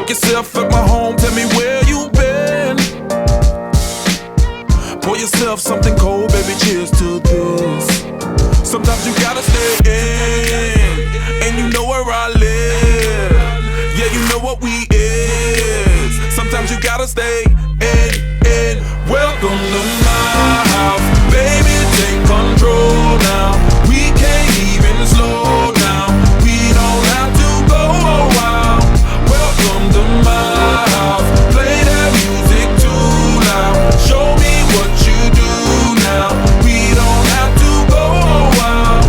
Make yourself at my home, tell me where you been. Pour yourself something cold, baby, cheers to this. Sometimes you gotta stay in, and you know where I live. Yeah, you know what we is. Sometimes you gotta stay in. Welcome to my house, baby, take control now. We can't even slow down. We don't have to go a while. Welcome to my house, play that music too loud. Show me what you do now. We don't have to go a while.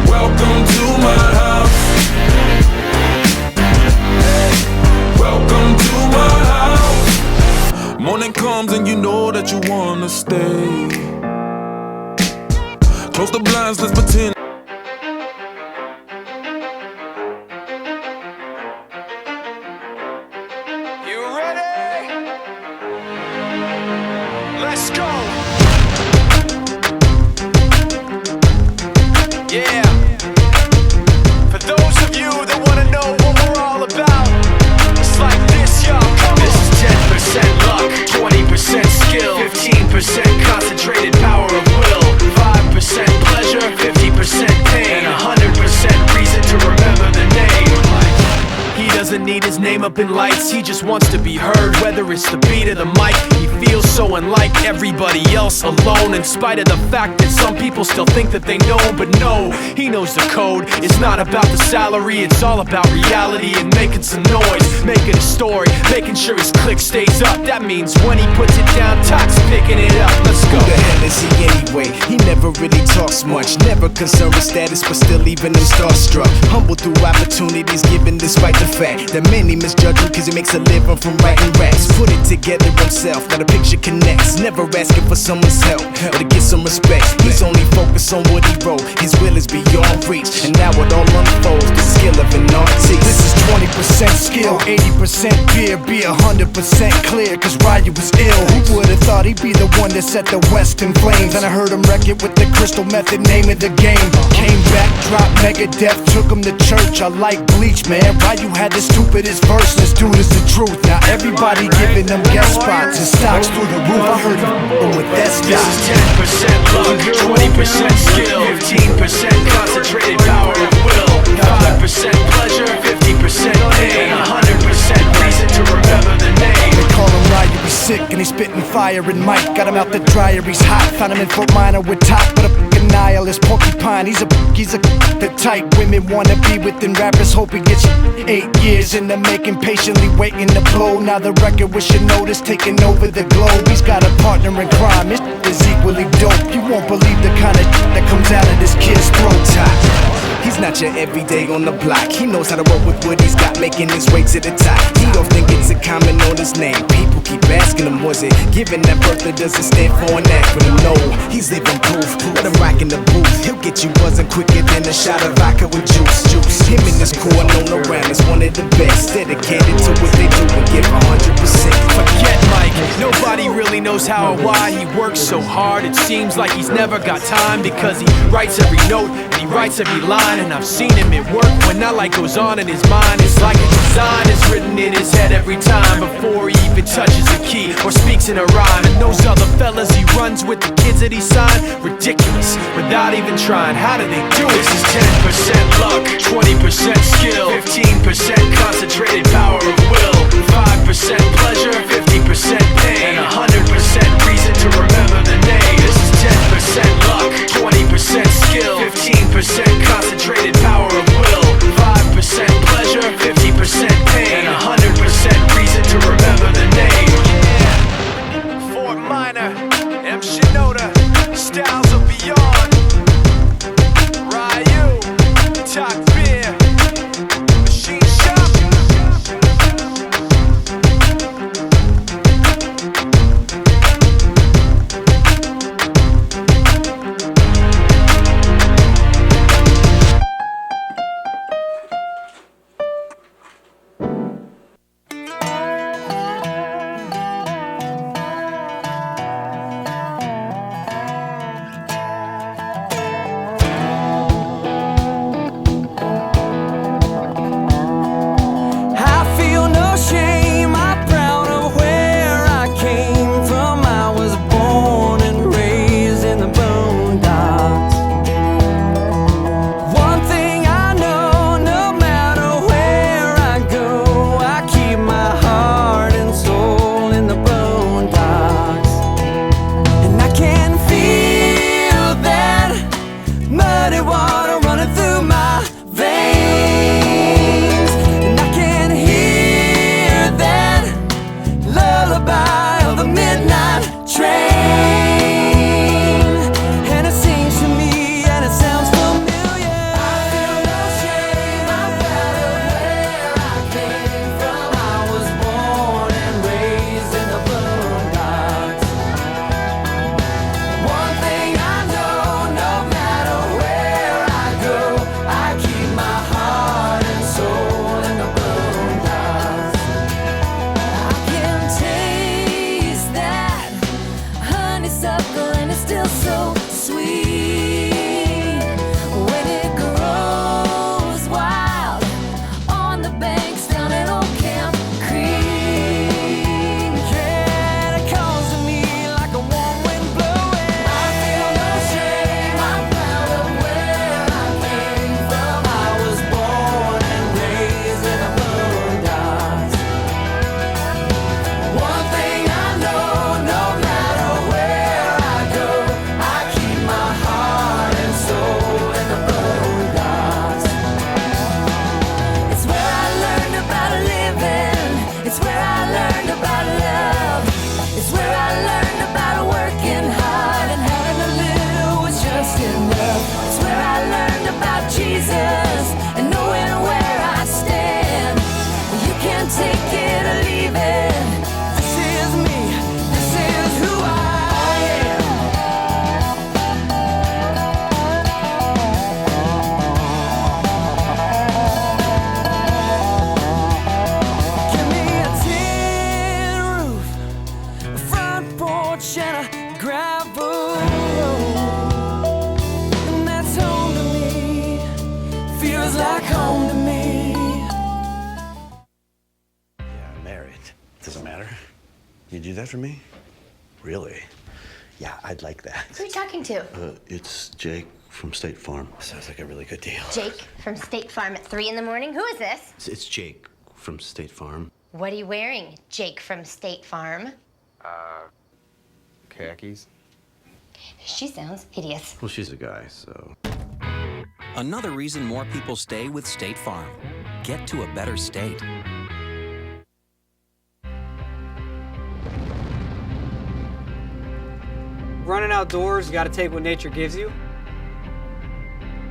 Welcome to my house. Welcome to my house. Morning comes and you know that you wanna stay. Close the blinds, let's pretend. You ready? Let's go. Yeah. For those of you that wanna know what we're all about, it's like this, y'all. This is 10% luck, 20% skill, 15% concentrated power of will, 5% pleasure, 50% pain, and 100% reason to remember the name. He doesn't need his name up in lights, he just wants to be heard, whether it's the beat of the mic. He feels so unlike everybody else, alone, in spite of the fact that some people still think that they know him. But no, he knows the code. It's not about the salary, it's all about reality and making some noise, making a story, making sure his click stays up. That means when he puts it down, Tox picking it up. Let's go. Who the hell is he anyway? He never really talks much, never concerned with status, but still leaving him starstruck. Humble through opportunities given despite the fact that many misjudge him cause he makes a living from writing raps. Put it together himself, now the picture connects. Never asking for someone's help or to get some respect. He's only focused on what he wrote, his will is beyond reach. And now it all unfolds, the skill of an artist. This is 20% skill, 80% fear. Be 100% clear, cause Ryu was ill. Who would've thought he'd be the one that set the West in flames? And I heard him wreck it with the crystal method, name of the game. Came back, dropped Megadeth, took him to church. I like Bleach, man. Ryu had the stupidest verse, this dude is the truth. Now everybody giving them guest spots and stocks through the roof. I heard him with that stock. This is 10% luck, 20% skill, 15% concentrated power of will, 5% pleasure, 50% pain, 100% reason to remember the name. They call him Ryu, he's sick and he's spitting fire and Mike. Got him out the dryer, he's hot. Found him in Fort Minor with top, but a fucking nihilist porcupine. He's a the type women wanna be with, and rappers hope he gets 8 years in the making, patiently waiting to blow. Now the record with your notice taking over the globe. He's got a partner in crime, his is equally dope. You won't believe the kind of that comes out of this kid's throat top. He's not your everyday on the block. He knows how to roll with what he's got, making his way to the top. He often gets a comment on his name. People keep asking him, was it given that birth or does it stand for an acronym? No, he's living proof. Let him rock in the booth. He'll get you buzzing quicker than a shot of vodka with juice. Him and his crew are known around as one of the best, dedicated to what they do and give 100%. Forget Mike, nobody really knows how or why he works so hard. It seems like he's never got time because he writes every note and he writes every line. And I've seen him at work when that light goes on in his mind. It's like a design is written in his head every time before he even touches a key or speaks in a rhyme. And those other fellas he runs with, the kids that he signed, ridiculous, without even trying. How do they do it? This is 10% luck, 20% skill, 15% concentrated power of will, 5% pleasure, 50% pain, and 100% reason to remember the name. This is 10% luck, 20% skill, 15% concentrated power of will, 5% pleasure, 50% pain, and 100% reason to remember the name. Yeah. Fort Minor, M. Shinoda, styles of beyond. Ryu, Talk Beer, Machine Shop. You do that for me? Really? Yeah, I'd like that. Who are you talking to? It's Jake from State Farm. Sounds like a really good deal. Jake from State Farm at 3 in the morning? Who is this? It's Jake from State Farm. What are you wearing, Jake from State Farm? Khakis. She sounds hideous. Well, she's a guy, so... Another reason more people stay with State Farm. Get to a better state. Running outdoors, you gotta take what nature gives you.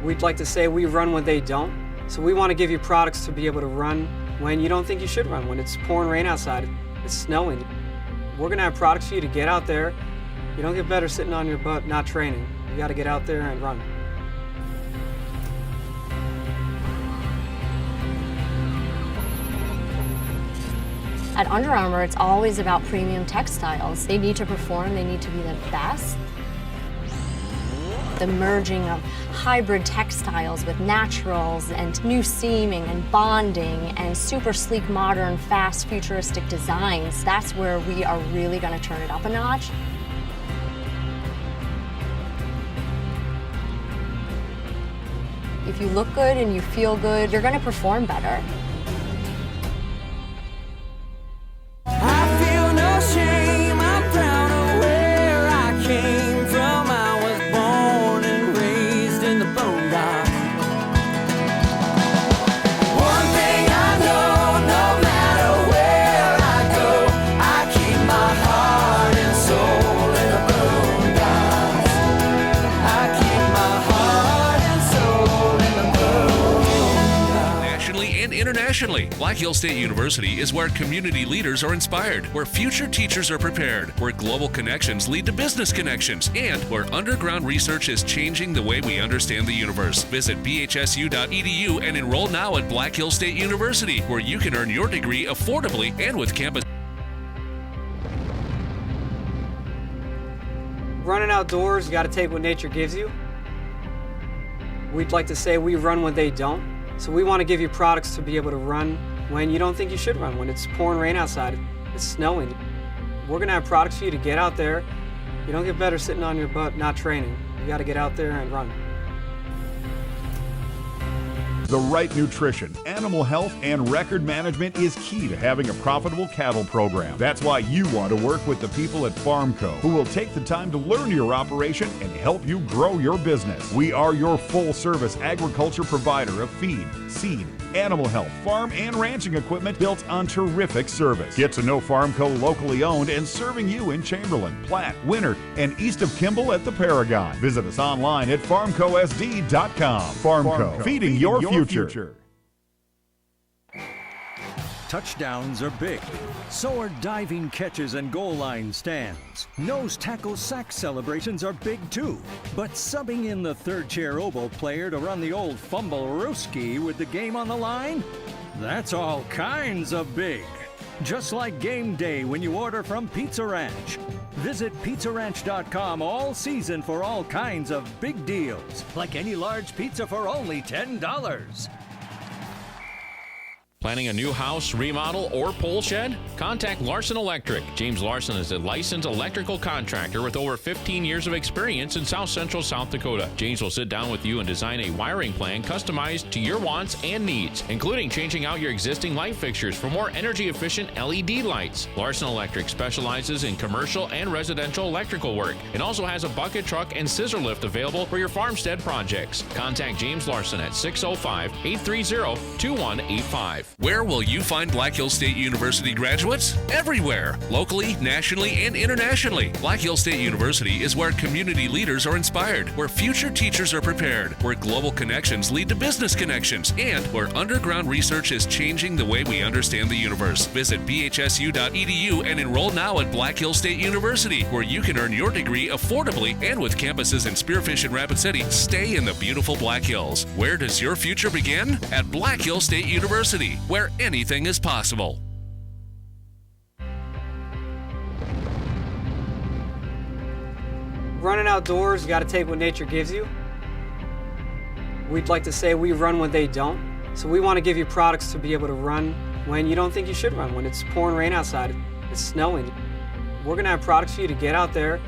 We'd like to say we run when they don't. So we wanna give you products to be able to run when you don't think you should run, when it's pouring rain outside, it's snowing. We're gonna have products for you to get out there. You don't get better sitting on your butt not training. You gotta get out there and run. At Under Armour, it's always about premium textiles. They need to perform, they need to be the best. The merging of hybrid textiles with naturals and new seaming and bonding and super sleek, modern, fast, futuristic designs, that's where we are really going to turn it up a notch. If you look good and you feel good, you're going to perform better. Internationally, Black Hill State University is where community leaders are inspired, where future teachers are prepared, where global connections lead to business connections, and where underground research is changing the way we understand the universe. Visit bhsu.edu and enroll now at Black Hill State University, where you can earn your degree affordably and with campus. Running outdoors, you gotta take what nature gives you. We'd like to say we run when they don't. So we want to give you products to be able to run when you don't think you should run, when it's pouring rain outside, it's snowing. We're going to have products for you to get out there. You don't get better sitting on your butt not training. You got to get out there and run. The right nutrition, animal health, and record management is key to having a profitable cattle program. That's why you want to work with the people at Farmco, who will take the time to learn your operation and help you grow your business. We are your full-service agriculture provider of feed, seed, animal health, farm, and ranching equipment built on terrific service. Get to know Farmco locally owned and serving you in Chamberlain, Platte, Winter, and east of Kimball at the Paragon. Visit us online at farmcosd.com. Farmco, feeding your future. Touchdowns are big. So are diving catches and goal line stands. Nose tackle sack celebrations are big too. But subbing in the third chair oboe player to run the old fumble-rooski with the game on the line? That's all kinds of big. Just like game day when you order from Pizza Ranch. Visit PizzaRanch.com all season for all kinds of big deals, like any large pizza for only $10. Planning a new house, remodel, or pole shed? Contact Larson Electric. James Larson is a licensed electrical contractor with over 15 years of experience in South Central South Dakota. James will sit down with you and design a wiring plan customized to your wants and needs, including changing out your existing light fixtures for more energy-efficient LED lights. Larson Electric specializes in commercial and residential electrical work and also has a bucket truck and scissor lift available for your farmstead projects. Contact James Larson at 605-830-2185. Where will you find Black Hill State University graduates? Everywhere, locally, nationally, and internationally. Black Hill State University is where community leaders are inspired, where future teachers are prepared, where global connections lead to business connections, and where underground research is changing the way we understand the universe. Visit bhsu.edu and enroll now at Black Hill State University, where you can earn your degree affordably and with campuses in Spearfish and Rapid City. Stay in the beautiful Black Hills. Where does your future begin? At Black Hill State University, where anything is possible. Running outdoors, you got to take what nature gives you. We'd like to say we run when they don't. So we want to give you products to be able to run when you don't think you should run, when it's pouring rain outside, it's snowing. We're going to have products for you to get out there.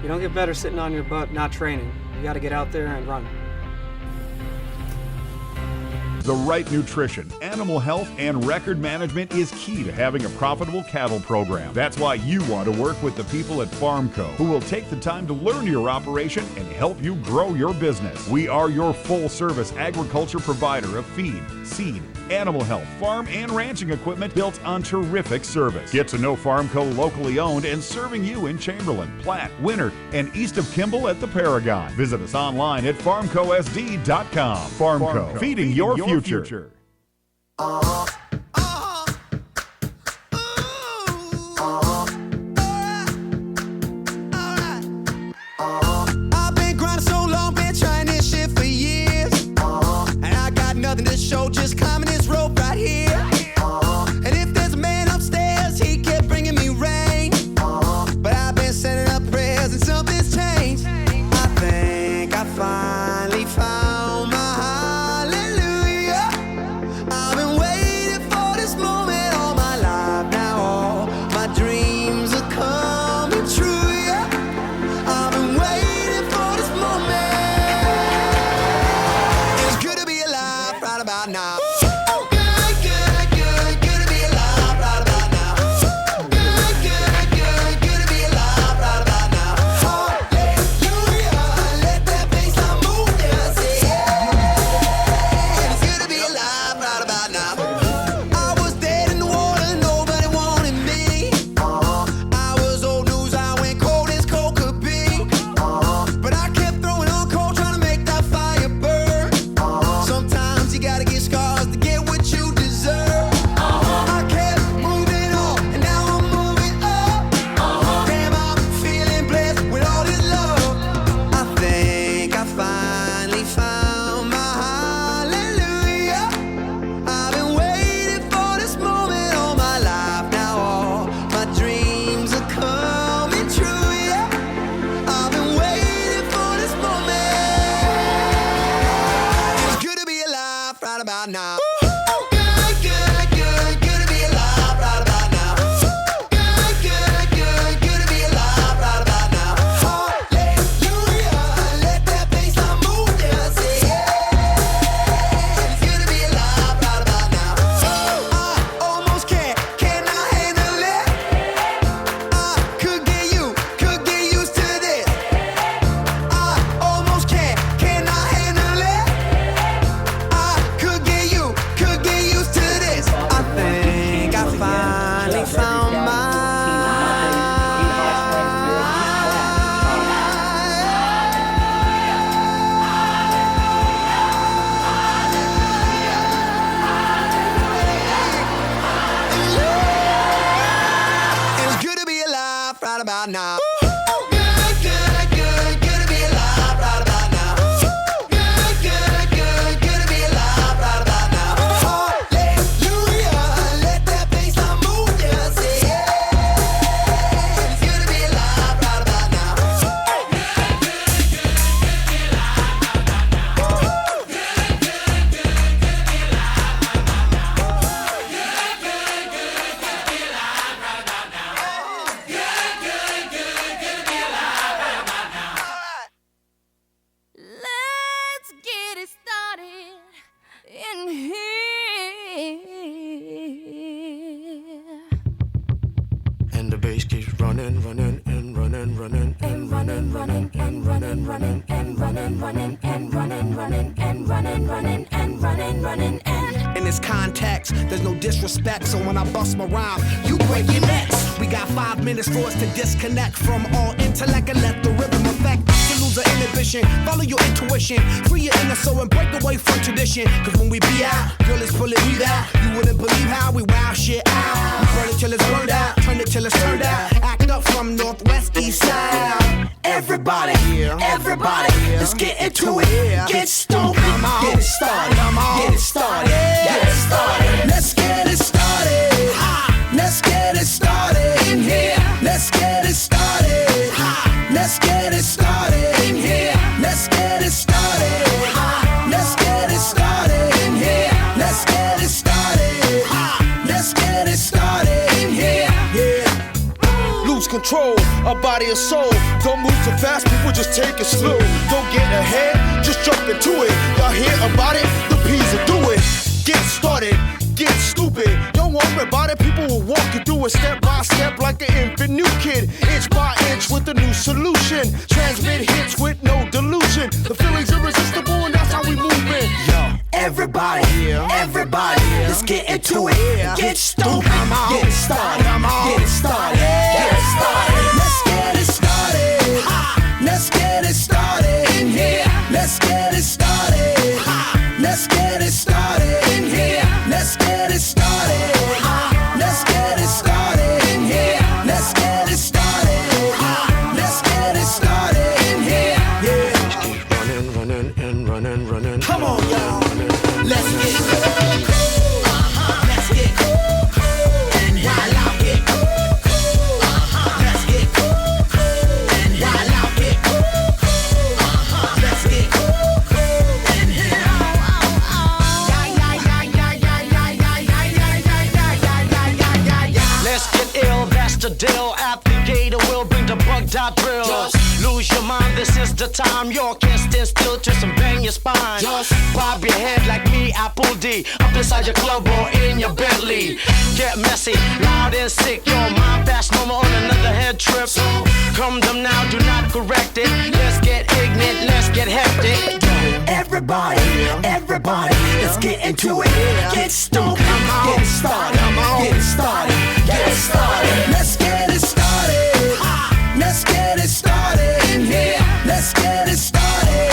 You don't get better sitting on your butt not training. You got to get out there and run. The right nutrition, animal health, and record management is key to having a profitable cattle program. That's why you want to work with the people at FarmCo, who will take the time to learn your operation and help you grow your business. We are your full-service agriculture provider of feed, seed, animal health, farm, and ranching equipment built on terrific service. Get to know FarmCo locally owned and serving you in Chamberlain, Platte, Winter, and east of Kimball at the Paragon. Visit us online at farmcosd.com. FarmCo, feeding your future. I've been grinding so long, been trying this shit for years. And I got nothing to show, just climbing this rope right here. And if there's a man upstairs, he kept bringing me rain. But I've been sending up prayers and something's changed. I think I finally found my hallelujah. I've been waiting for this moment all my life now. All my dreams are coming true, yeah. I've been waiting for this moment. It's good to be alive right about now. In this context, there's no disrespect, so when I bust my rhyme, you break your necks. We got 5 minutes for us to disconnect from all intellect and let the rhythm affect. To lose our inhibition, follow your intuition, free your inner soul and break away from tradition. Cause when we be out, girl, it's pulling me out. You wouldn't believe how we wow shit out. We burn it till it's burned out, turn it till it's turned out. Act up from northwest, east side. Everybody, everybody, let's get into it. Get stoked, get it started, get it started, get it started. Let's get it started. Let's get it started in here. Let's get it started. Let's get it started in here. Let's get it started. Let's get it started in here. Let's get it started. Let's get it started in here. Yeah. Lose control. control a body and soul. Don't move too fast, people just take it slow. Don't get ahead, just jump into it. Y'all hear about it? The P's will do it. Get started, get stupid. Don't worry about it, people will walk you through it step by step like an infant new kid. Inch by inch with a new solution. Transmit hits with no delusion. The feeling's irresistible and that's how we move it. Yo, Everybody, let's get into it. Get stupid, get it started, get it started, get it started. Let's get it started. Let's get it started in here. Let's get it started. Let's get it started in here. Let's get it started. Let's get it started in here. Let's get it started. Let's get it started in here. Yeah. Just keep running and running. Come on, y'all. Let's get cool. Let's get cool. And while I get cool. Let's get cool. And while I get cool. Let's get cool. And let's get ill, that's the deal. At the gate, we'll bring the bug-dot drill. Lose your mind, this is the time. You can't stand still, twist and bang your spine. Bob your head like me, Apple D. Up inside your club or in your Bentley. Get messy, loud and sick. Your mind fast, no more on another head trip. So come them now, do not correct it. Let's get ignorant, let's get hectic. Everybody, let's get into it. Get stupid, get it started, get it started, get it started. Let's get it started. Let's get it started in here. Let's get it started.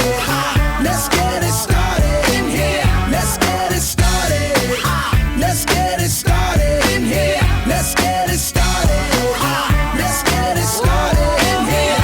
Let's get it started in here. Let's get it started. Let's get it started in here. Let's get it started. Let's get it started in here.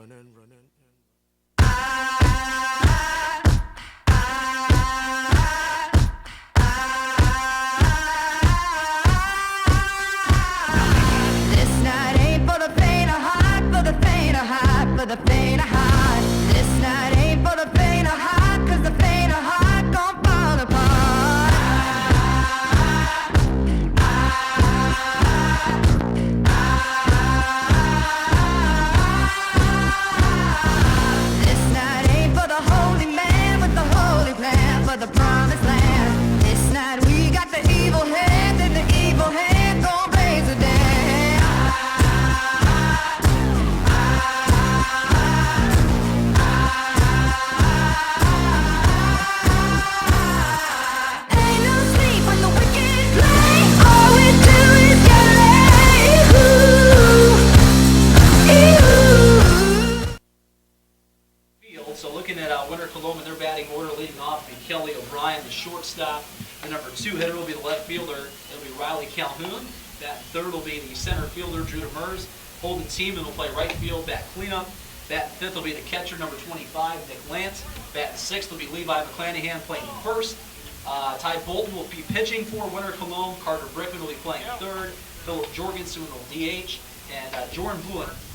Running. This night ain't for the faint of heart, for the faint of heart, for the faint of heart. This night ain't for the faint of heart, 'cause the faint of heart gon' fall apart. This night ain't for the holy man with the holy plan for the promised land. This night we got the evil hand, and the evil hand gon' raise the dead. Ain't no sleep when the wicked play. All we do is get laid. Field. So looking at Winter Colome, their batting order leading off will be Kelly O'Brien, the shortstop. The number 2 hitter will be the left fielder. It'll be Riley Calhoun. Bat third will be the center fielder, Drew Demers. Holding Seaman will play right field, bat cleanup. Bat fifth will be the catcher, number 25, Nick Lance. Bat sixth will be Levi McClanahan playing first. Ty Bolton will be pitching for Winter Colome. Carter Brickman will be playing third. Philip Jorgensen will DH. And Jordan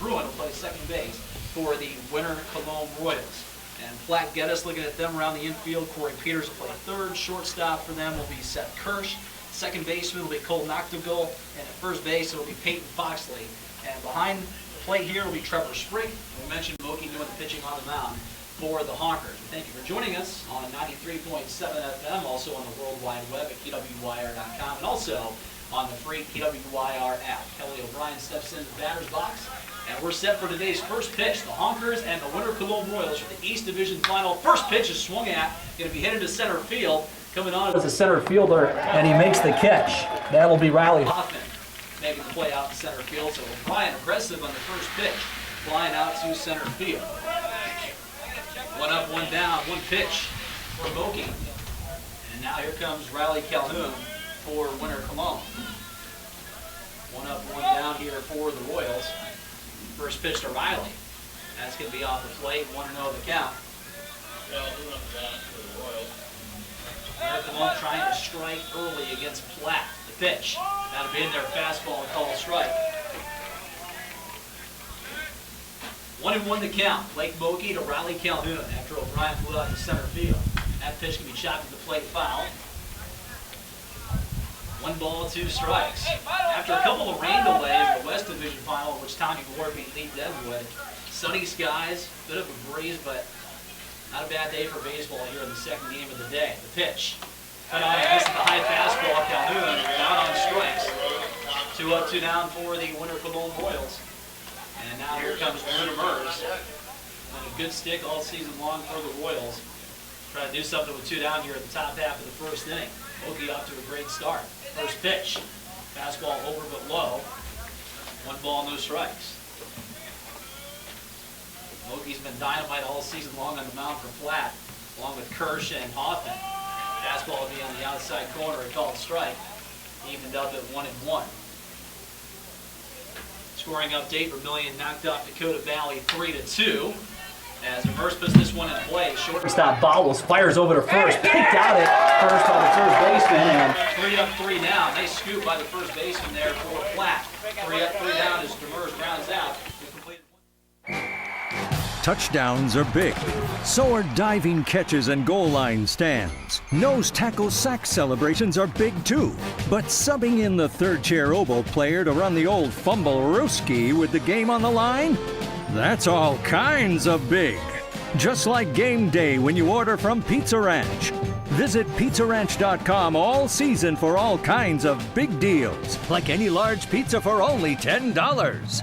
Bruin will play second base for the Winter Colome Royals. And Platte-Geddes, looking at them around the infield, Corey Peters will play third. Shortstop for them will be Seth Kirsch. Second baseman will be Cole Noctegal. And at first base, it will be Peyton Foxley. And behind the plate here will be Trevor Sprink. We mentioned Mookie doing the pitching on the mound for the Honkers. Thank you for joining us on 93.7 FM, also on the World Wide Web at KWYR.com, and also on the free KWYR app. Kelly O'Brien steps into the batter's box, and we're set for today's first pitch. The Honkers and the Winter Colome Royals for the East Division Final. First pitch is swung at, going to be headed to center field. Coming on as a center fielder, and he makes the catch. That'll be Riley Hoffman making the play out in center field. So O'Brien aggressive on the first pitch, flying out to center field. One up, one down, one pitch for Mookie. And now here comes Riley Calhoun for Winter Colome. One up, one down here for the Royals. First pitch to Riley. That's going to be off the plate, 1-0 the count. Colome trying to strike early against Platte. The pitch. That'll be in there. Fastball, called strike. 1-1 the count. Blake Moki to Riley Calhoun after O'Brien flew out to center field. That pitch can be chopped to the plate, foul. 1 ball, 2 strikes. After a couple of rain delays in the West Division final, which Tommy Moore beat Lee Deadwood, sunny skies, bit of a breeze, but not a bad day for baseball here in the second game of the day. The pitch. Cut out and misses the high fastball. Calhoun out on strikes. 2 up, 2 down for the Winter Colome Royals. And now here comes Bruno Mers. And a good stick all season long for the Royals. Trying to do something with 2 down here at the top half of the first inning. Moki off to a great start. First pitch. Fastball over but low. 1 ball, no strikes. Moki's been dynamite all season long on the mound for Platte, along with Kirsch and Hoffman. Fastball will be on the outside corner, a called strike. Evened up at 1-1. Scoring update, Vermillion knocked off Dakota Valley 3-2. As Mers puts this one in play, shortstop Bowles fires over to first, picked out at first by the first baseman, and 3 up, 3 down. Nice scoop by the first baseman there for Platte. 3 up, 3 down as Demers grounds out. Touchdowns are big. So are diving catches and goal line stands. Nose tackle sack celebrations are big too. But subbing in the third chair oboe player to run the old fumble-rooski with the game on the line? That's all kinds of big. Just like game day when you order from Pizza Ranch. Visit PizzaRanch.com all season for all kinds of big deals. Like any large pizza for only $10.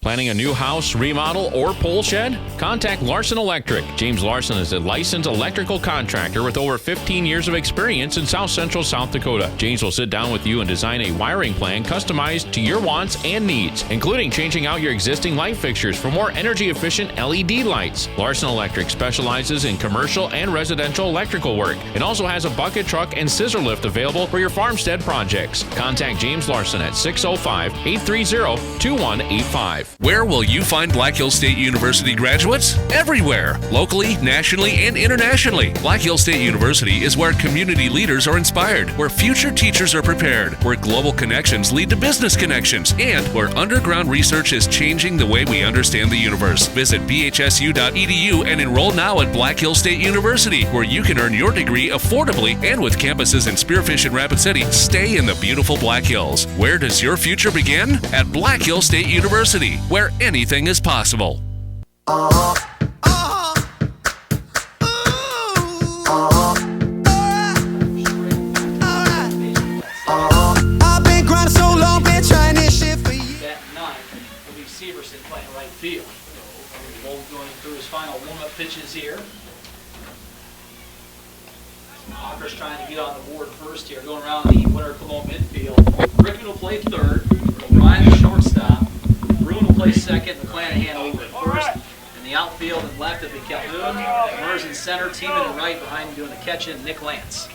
Planning a new house, remodel, or pole shed? Contact Larson Electric. James Larson is a licensed electrical contractor with over 15 years of experience in South Central South Dakota. James will sit down with you and design a wiring plan customized to your wants and needs, including changing out your existing light fixtures for more energy-efficient LED lights. Larson Electric specializes in commercial and residential electrical work and also has a bucket truck and scissor lift available for your farmstead projects. Contact James Larson at 605-830-2185. Where will you find Black Hills State University graduates? Everywhere, locally, nationally, and internationally. Black Hills State University is where community leaders are inspired, where future teachers are prepared, where global connections lead to business connections, and where underground research is changing the way we understand the universe. Visit bhsu.edu and enroll now at Black Hills State University, where you can earn your degree affordably and with campuses in Spearfish and Rapid City. Stay in the beautiful Black Hills. Where does your future begin? At Black Hills State University, where anything is possible. I've been grinding so long, been trying this shit for years. That 9 will be Severson playing right field. Bolt going through his final warm-up pitches here. Honkers trying to get on the board first here, going around the Winter Colome infield. Rickman will play third. O'Brien the shortstop. Bruin will play second. McClanahan over at first. In the outfield and left will be Calhoun. Mers in center. Teeman and right behind him doing the catch-in, Nick Lance.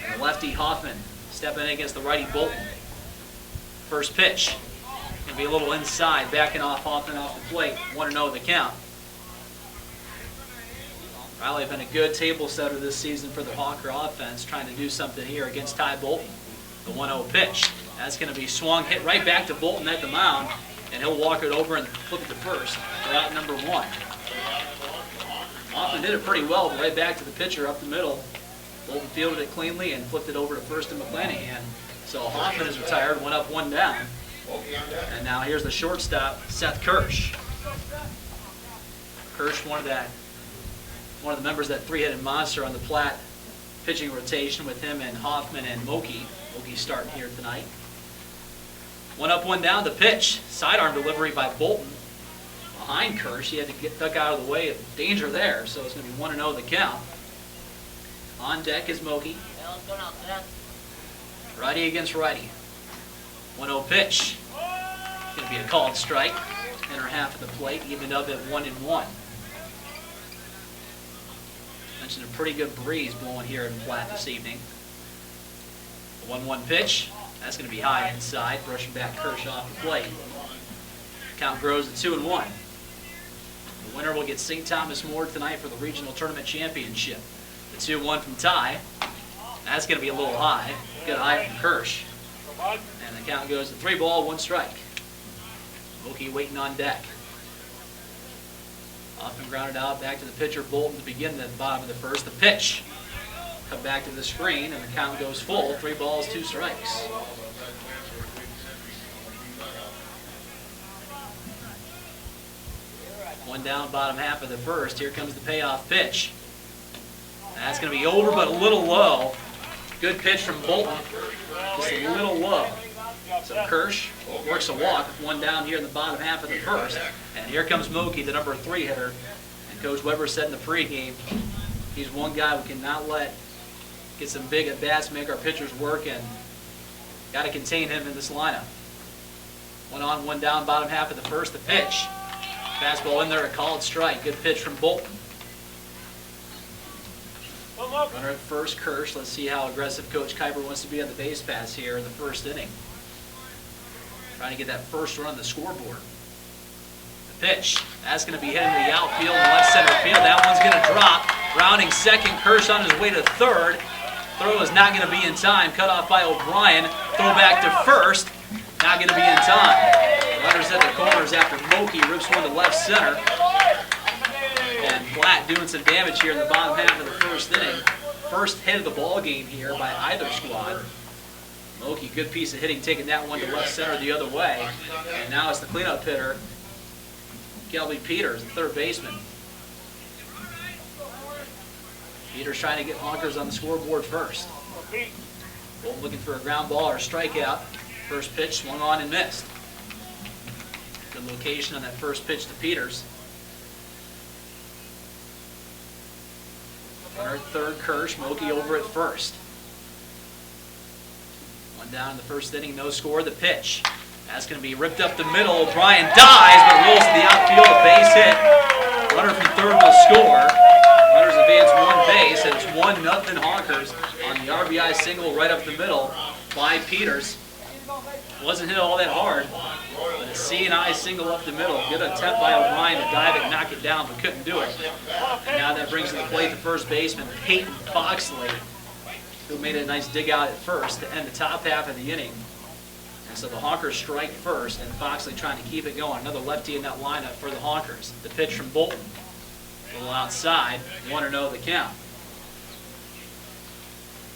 And the lefty Hoffman stepping in against the righty Bolton. First pitch. Going to be a little inside, backing off Hoffman off the plate. 1-0 the count. Riley been a good table setter this season for the Hawker offense, trying to do something here against Ty Bolton. The 1-0 pitch. That's going to be swung, hit right back to Bolton at the mound, and he'll walk it over and flip it to first for out number 1. Hoffman did it pretty well, but right back to the pitcher up the middle. Bolton fielded it cleanly and flipped it over to first to McClanahan. So Hoffman is retired, 1 up, 1 down. And now here's the shortstop, Seth Kirsch. Kirsch, one of the members of that three-headed monster on the Platte pitching rotation with him and Hoffman and Moki. Moki starting here tonight. 1 up, 1 down. The pitch, sidearm delivery by Bolton behind Kirsch. He had to get duck out of the way of danger there, so it's going to be 1-0 the count. On deck is Moki. Righty against righty. 1-0 pitch. Going to be a called strike. Inner half of the plate, evened up at 1-1. Mentioned a pretty good breeze blowing here in Platte this evening. The 1-1 pitch. That's going to be high inside, brushing back Kirsch off the plate. Count grows to 2-1. The winner will get St. Thomas More tonight for the regional tournament championship. The 2-1 from Ty. That's going to be a little high. Good eye from Kirsch. And the count goes to 3 ball, 1 strike. Okie waiting on deck. Off and grounded out, back to the pitcher, Bolton, to begin the bottom of the first. The pitch. Come back to the screen, and the count goes full. 3 balls, 2 strikes. One down, bottom half of the first. Here comes the payoff pitch. That's going to be over, but a little low. Good pitch from Bolton. Just a little low. So Kirsch works a walk with 1 down here in the bottom half of the first. And here comes Moki, the number 3 hitter. And Coach Weber said in the pregame, he's one guy we cannot let get some big at-bats, make our pitchers work, and got to contain him in this lineup. 1 on, 1 down, bottom half of the first. The pitch. Fastball in there, a called strike. Good pitch from Bolton. Runner at first, Kirsch. Let's see how aggressive Coach Kuiper wants to be on the base pass here in the first inning. Trying to get that first run on the scoreboard. The pitch. That's going to be hit into the outfield and left center field. That one's going to drop. Rounding second, Kirsch on his way to third. Throw is not going to be in time. Cut off by O'Brien. Throw back to first. Not going to be in time. Runners at the corners after Moki rips one to left center. And Platt doing some damage here in the bottom half of the first inning. First hit of the ball game here by either squad. Moki, good piece of hitting, taking that one to left center the other way. And now it's the cleanup hitter, Kelby Peters, the third baseman. Peters trying to get Honkers on the scoreboard first. Bolton looking for a ground ball or a strikeout. First pitch swung on and missed. Good location on that first pitch to Peters. Runner at third, Kirsch. Moki over at first. 1 down in the first inning, no score. The pitch. That's going to be ripped up the middle. O'Brien dives, but rolls to the outfield. A base hit. Runner from third will score. Runners advance 1 base, and it's 1-0 Honkers on the RBI single right up the middle by Peters. Wasn't hit all that hard, but a C&I single up the middle. Good attempt by O'Brien to dive it and knock it down, but couldn't do it. And now that brings to the plate the first baseman, Peyton Foxley, who made a nice dig out at first to end the top half of the inning. And so the Honkers strike first, and Foxley trying to keep it going. Another lefty in that lineup for the Honkers. The pitch from Bolton. A little outside, 1-0 the count.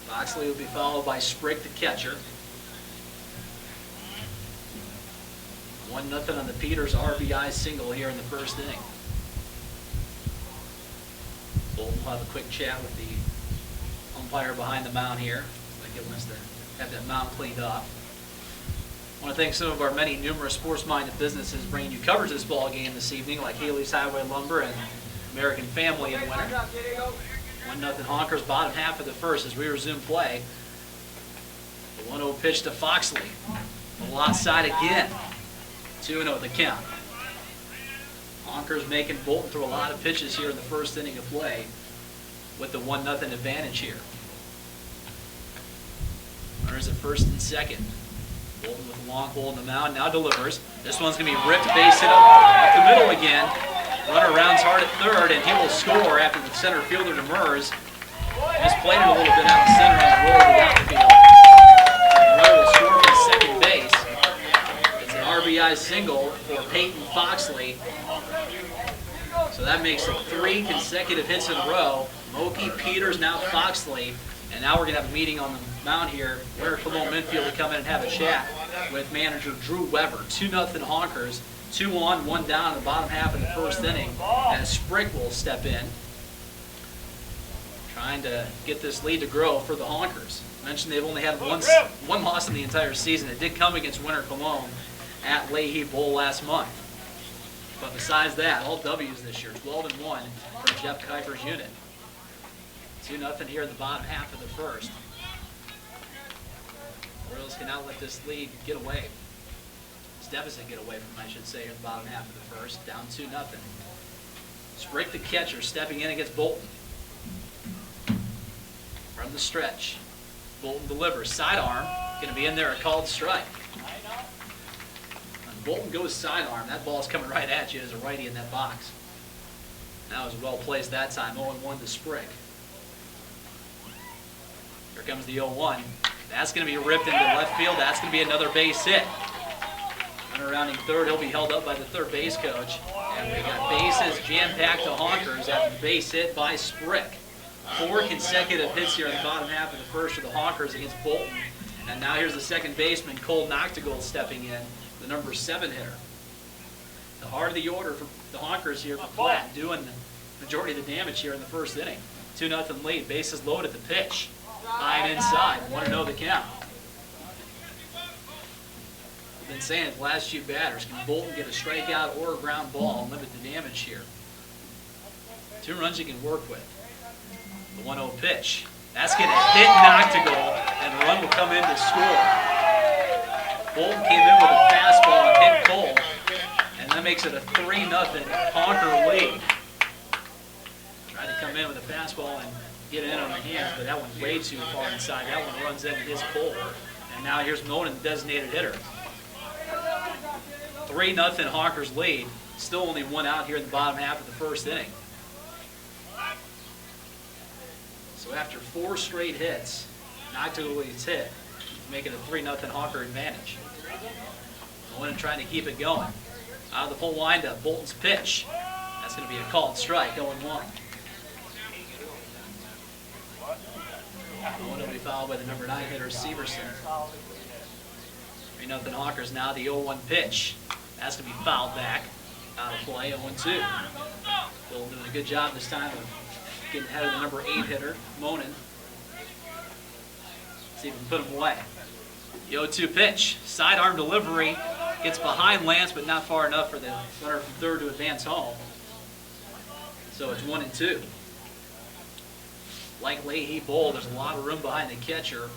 Foxley will be followed by Sprigg, the catcher. 1-0 on the Peters RBI single here in the first inning. Bolton will have a quick chat with the umpire behind the mound here. Like it wants to have that mound cleaned off. I want to thank some of our many numerous sports-minded businesses bringing you coverage of this ball game this evening, like Haley's Highway Lumber and American Family in winter. 1-0 Honkers, bottom half of the first as we resume play. The 1-0 pitch to Foxley. A little outside again. 2-0 the count. Honkers making Bolton throw a lot of pitches here in the first inning of play with the 1-0 advantage here. Runners at first and second. Bolton with a long hole in the mound, now delivers. This one's going to be ripped, base hit up the middle again. Runner rounds hard at third, and he will score after the center fielder Demers misplayed it a little bit out center on the roll of the outfield. And the runner will score from second base. It's an RBI single for Peyton Foxley. So that makes it 3 consecutive hits in a row. Moki, Peters, now Foxley. And now we're going to have a meeting on the mound here. Where Colome Minfield will come in and have a chat with manager Drew Weber. 2-0 Honkers. 2 on, 1 down in the bottom half of the first inning. As Sprigg will step in. Trying to get this lead to grow for the Honkers. Mentioned they've only had one loss in the entire season. It did come against Winter Colome at Leahy Bowl last month. But besides that, all W's this year. 12-1 for Jeff Kuiper's unit. 2-0 here in the bottom half of the first. Royals cannot let this lead get away. This deficit get away from, I should say, in the bottom half of the first. Down 2-0. Sprigg, the catcher, stepping in against Bolton. From the stretch. Bolton delivers. Sidearm. Going to be in there, a called strike. When Bolton goes sidearm, that ball's coming right at you as a righty in that box. That was well placed that time, 0-1 to Sprick. Here comes the 0-1. That's going to be ripped into left field. That's going to be another base hit. Runner rounding third, he'll be held up by the third base coach. And we got bases jam-packed to Honkers after the base hit by Sprick. 4 consecutive hits here in the bottom half of the first for the Honkers against Bolton. And now here's the second baseman, Cole Noctegal, stepping in, the number 7 hitter. The heart of the order for the Honkers here for Platte, doing the majority of the damage here in the first inning. 2-0 lead, bases loaded, the pitch. High and inside, 1-0 the count. I've been saying the last few batters, can Bolton get a strikeout or a ground ball and limit the damage here? 2 runs you can work with. The 1-0 pitch. That's going to hit Noctegal, and the run will come in to score. Bolton came in with a fastball and hit Cole, and that makes it a 3-0 Honker lead. Tried to come in with a fastball and get it in on the hands, but that one's way too far inside. That one runs into his Cole, and now here's Monin, the designated hitter. 3-0 Honkers lead. Still only 1 out here in the bottom half of the first inning. So after 4 straight hits, Noctegal leads hit, making a 3-0 Honker advantage. Monin trying to keep it going. Out of the full windup, Bolton's pitch. That's going to be a called strike, 0-1. Monin will be followed by the number 9 hitter, Severson. 3-0 Honkers, now the 0-1 pitch. That's going to be fouled back. Out of play, 0-2. Bolton doing a good job this time of getting ahead of the number 8 hitter, Monin. See if we can put him away. The 0-2 pitch, sidearm delivery, gets behind Lance, but not far enough for the runner from third to advance home. So it's 1-2. Like Leahy bowled, there's a lot of room behind the catcher.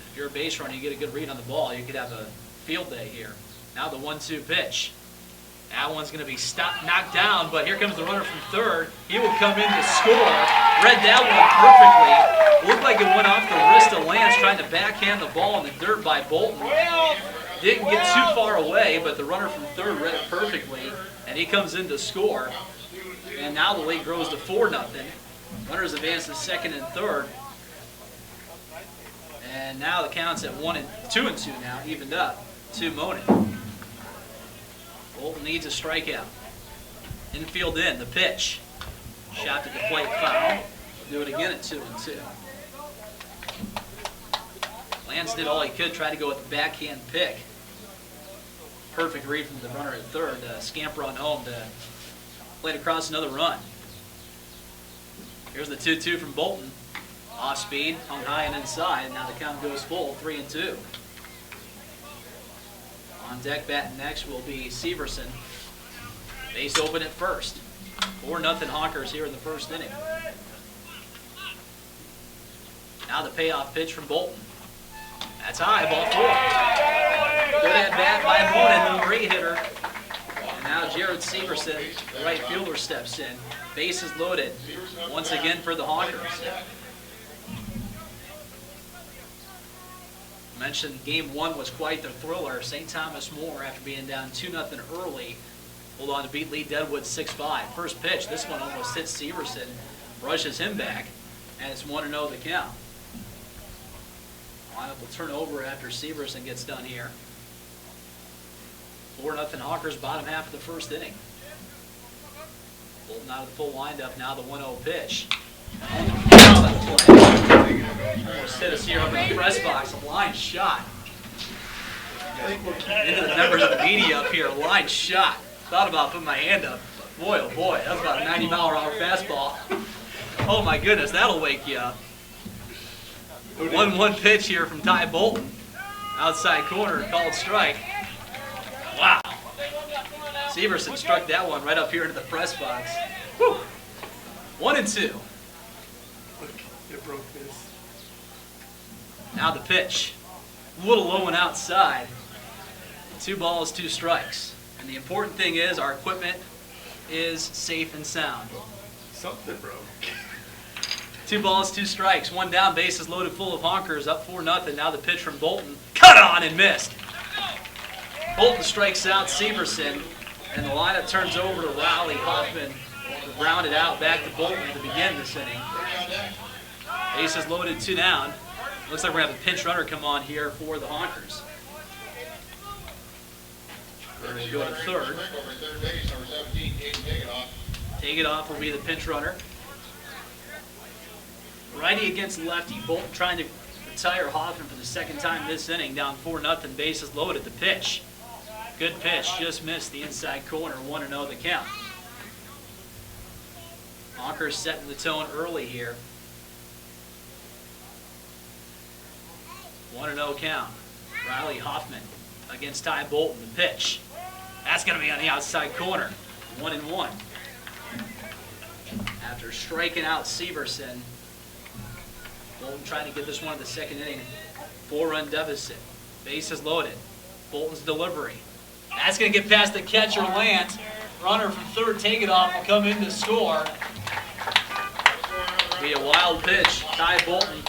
If you're a base runner, you get a good read on the ball, you could have a field day here. Now the 1-2 pitch. That one's going to be knocked down, but here comes the runner from third. He will come in to score. Read that one perfectly. Looked like it went off the wrist of Lance trying to backhand the ball in the dirt by Bolton. Didn't get too far away, but the runner from third read it perfectly, and he comes in to score. And now the lead grows to 4-0. Runners advance to second and third. And now the count's at 2-2 now, evened up to Monin. Bolton needs a strikeout. Infield in, the pitch. Shot to the plate, foul. Do it again at 2-2. Lance did all he could, try to go with the backhand pick. Perfect read from the runner at third. Scamper on home to play it across another run. Here's the 2-2 from Bolton. Off speed, hung high and inside. Now the count goes full, 3-2. On deck batting next will be Severson. Base open at first. 4-0 Honkers here in the first inning. Now the payoff pitch from Bolton. That's high, ball 4. Good at bat by Monin, the number 8 hitter. And now Jared Severson, the right fielder, steps in. Bases loaded once again for the Honkers. Mentioned game 1 was quite the thriller. St. Thomas More, after being down 2-0 early, hold on to beat Lee Deadwood 6-5. First pitch, this one almost hits Severson, brushes him back, and it's 1-0 the count. Lineup will turn over after Severson gets done here. 4-0 Honkers, bottom half of the first inning. Bolton out of the full windup, now the 1-0 pitch. Almost hit us here up in the press box. A line shot. Into the members of the media up here. A line shot. Thought about putting my hand up. But boy, oh boy, that was about a 90-mile-per-hour fastball. Oh my goodness, that'll wake you up. 1-1 pitch here from Ty Bolton. Outside corner, called strike. Wow. Severson struck that one right up here into the press box. Whew. 1-2. It broke this. Now the pitch. A little low and outside. 2 balls, 2 strikes. And the important thing is our equipment is safe and sound. Something broke. 2 balls, 2 strikes. 1 down, bases loaded full of Honkers, up 4-0. Now the pitch from Bolton. Cut on and missed. Bolton strikes out Severson. And the lineup turns over to Riley Hoffman to round it out back to Bolton to begin this inning. Bases loaded, 2 down. Looks like we're going to have a pinch runner come on here for the Honkers. We're going to go to third. Take it off will be the pinch runner. Righty against lefty. Bolton trying to retire Hoffman for the second time this inning. Down 4-0. Bases loaded. The pitch. Good pitch. Just missed the inside corner. 1-0 the count. Honkers setting the tone early here. 1-0 count. Riley Hoffman against Ty Bolton. The pitch. That's going to be on the outside corner. 1-1. After striking out Severson, Bolton trying to get this one in the second inning. 4-run deficit. Bases loaded. Bolton's delivery. That's going to get past the catcher, Lant. Runner from third, take it off, will come in to score. Be a wild pitch. Ty Bolton.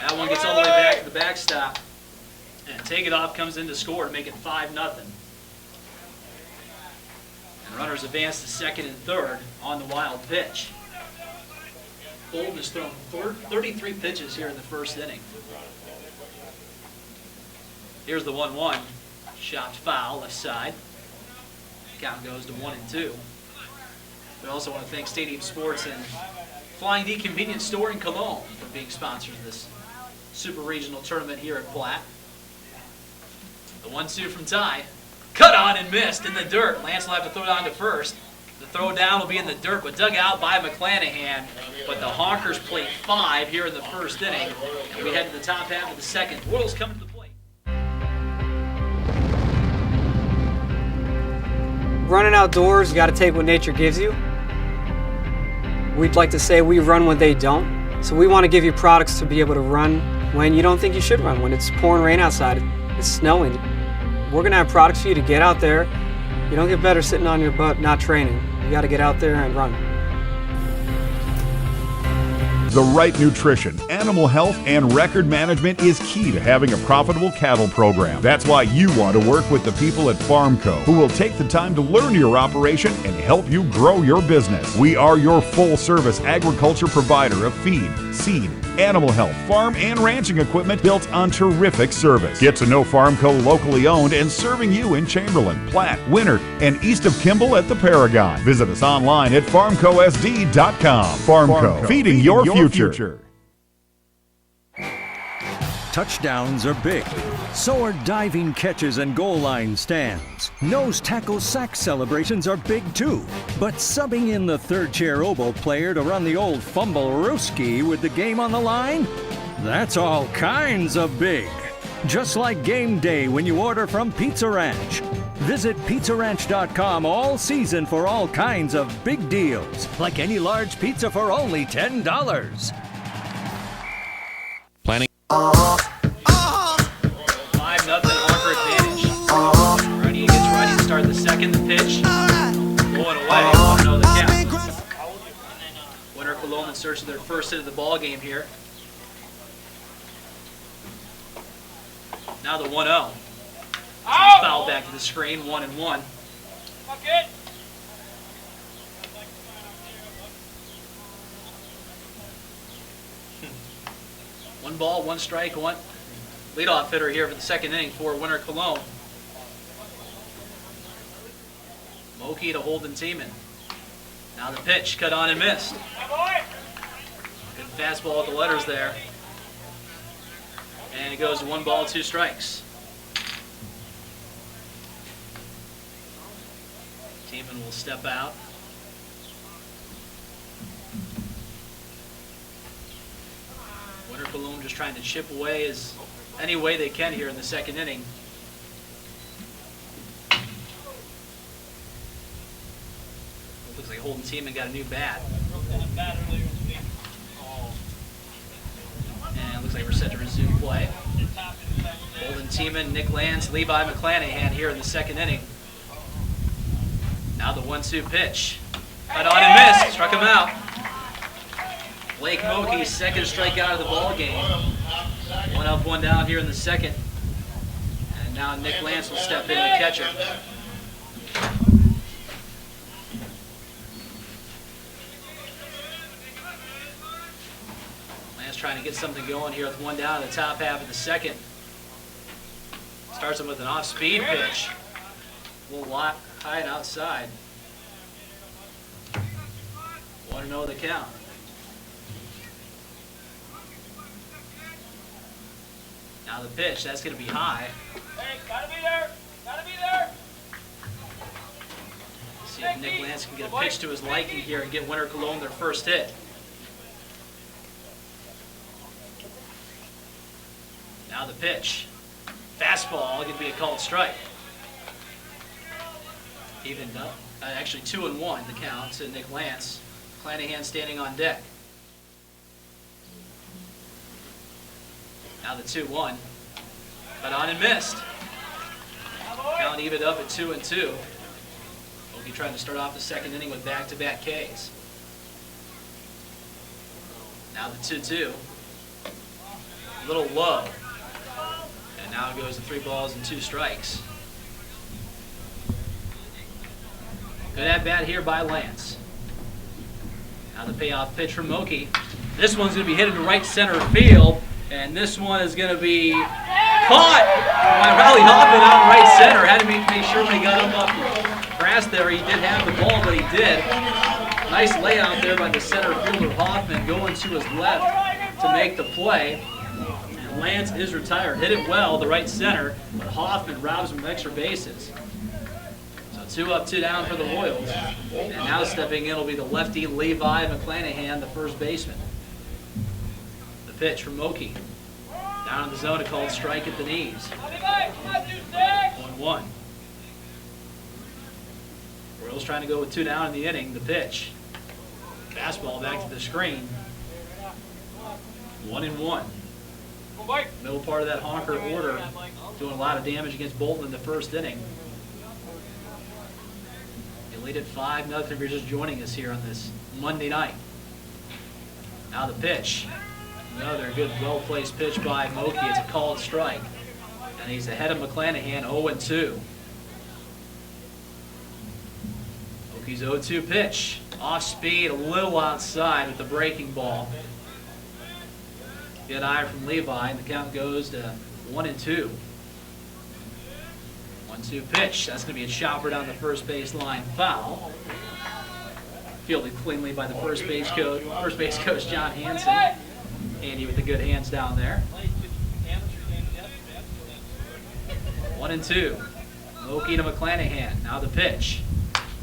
That one gets all the way back to the backstop. And take it off comes in to score to make it 5-0. And runners advance to second and third on the wild pitch. Bolton has thrown 33 pitches here in the first inning. Here's the 1-1. Shot foul, left side. Count goes to 1-2. We also want to thank Stadium Sports and Flying D Convenience Store in Colome for being sponsors of this Super Regional Tournament here at Platte. The 1-2 from Ty. Cut on and missed in the dirt. Lance will have to throw it on to first. The throw down will be in the dirt, but dug out by McClanahan. But the Honkers play 5 here in the first inning. And we head to the top half of the second. Royals coming to the plate. Running outdoors, you got to take what nature gives you. We'd like to say we run when they don't. So we want to give you products to be able to run when you don't think you should run, when it's pouring rain outside, it's snowing. We're going to have products for you to get out there. You don't get better sitting on your butt not training. You got to get out there and run. The right nutrition, animal health, and record management is key to having a profitable cattle program. That's why you want to work with the people at Farmco, who will take the time to learn your operation and help you grow your business. We are your full-service agriculture provider of feed, seed, animal health, farm, and ranching equipment built on terrific service. Get to know Farmco locally owned and serving you in Chamberlain, Platte, Winter, and east of Kimball at the Paragon. Visit us online at farmcosd.com. Farmco, feeding your future. Touchdowns are big. So are diving catches and goal line stands. Nose tackle sack celebrations are big too. But subbing in the third chair oboe player to run the old fumble-rooski with the game on the line? That's all kinds of big. Just like game day when you order from Pizza Ranch. Visit PizzaRanch.com all season for all kinds of big deals, like any large pizza for only $10. Planning. 5-0 Honker advantage. Righty against righty to start the second. The pitch. Going away. 1-0 the count. Winter Colome in search of their first hit of the ball game here. Now the 1-0. Foul back to the screen, 1-1. One ball, one strike, one leadoff hitter here for the second inning for Winter Colome. Moki to Holden Tiemann. Now the pitch, cut on and missed. Good fastball at the letters there. And it goes to 1 ball, 2 strikes. Tiemann will step out. Winter Colome just trying to chip away as any way they can here in the second inning. Looks like Holden Tiemann got a new bat. And it looks like we're set to resume play. Holden Tiemann, Nick Lance, Levi McClanahan here in the second inning. Now the 1-2 pitch. Cut on and missed. Struck him out. Blake Moki's second strikeout of the ball game. 1 up, 1 down here in the second. And now Nick Lance will step in, the catcher. get something going here with one down in the top half of the second. Starts him with an off-speed pitch. A little lot high and outside. 1-0 the count. Now the pitch, that's going to be high. Hey, gotta be there. Gotta be there. See if Nick Lance can get a pitch to his liking here and get Winter Colome their first hit. Now the pitch. Fastball, going to be a called strike. Evened up. Actually 2-1 the count to Nick Lance. Clanahan standing on deck. Now the 2-1. Got on and missed. Count evened up at 2-2. Okie trying to start off the second inning with back-to-back Ks. Now the 2-2. A little low. And now it goes to 3 balls and 2 strikes. Good at bat here by Lance. Now the payoff pitch from Moki. This one's going to be hit into right center field. And this one is going to be caught by Riley Hoffman out in right center. Had to make sure when he got up off the grass there, he did have the ball, but he did. Nice layout there by the center fielder Hoffman going to his left to make the play. And Lance is retired. Hit it well, the right center, but Hoffman robs him of extra bases. So 2 up, 2 down for the Royals. And now stepping in will be the lefty Levi McClanahan, the first baseman. Pitch from Moki. Down in the zone, a called strike at the knees. 1-1. Royals trying to go with 2 down in the inning. The pitch. Fastball back to the screen. 1-1. Middle part of that honker order doing a lot of damage against Bolton in the first inning. They lead at 5-0 if you're just joining us here on this Monday night. Now the pitch. Another good, well-placed pitch by Moki. It's a called strike. And he's ahead of McClanahan, 0-2. Moki's 0-2 pitch. Off speed, a little outside with the breaking ball. Good eye from Levi, and the count goes to 1-2. 1-2 pitch. That's going to be a chopper down the first base line, foul. Fielded cleanly by the first base coach John Hansen. Andy with the good hands down there. 1-2. Moki to McClanahan. Now the pitch.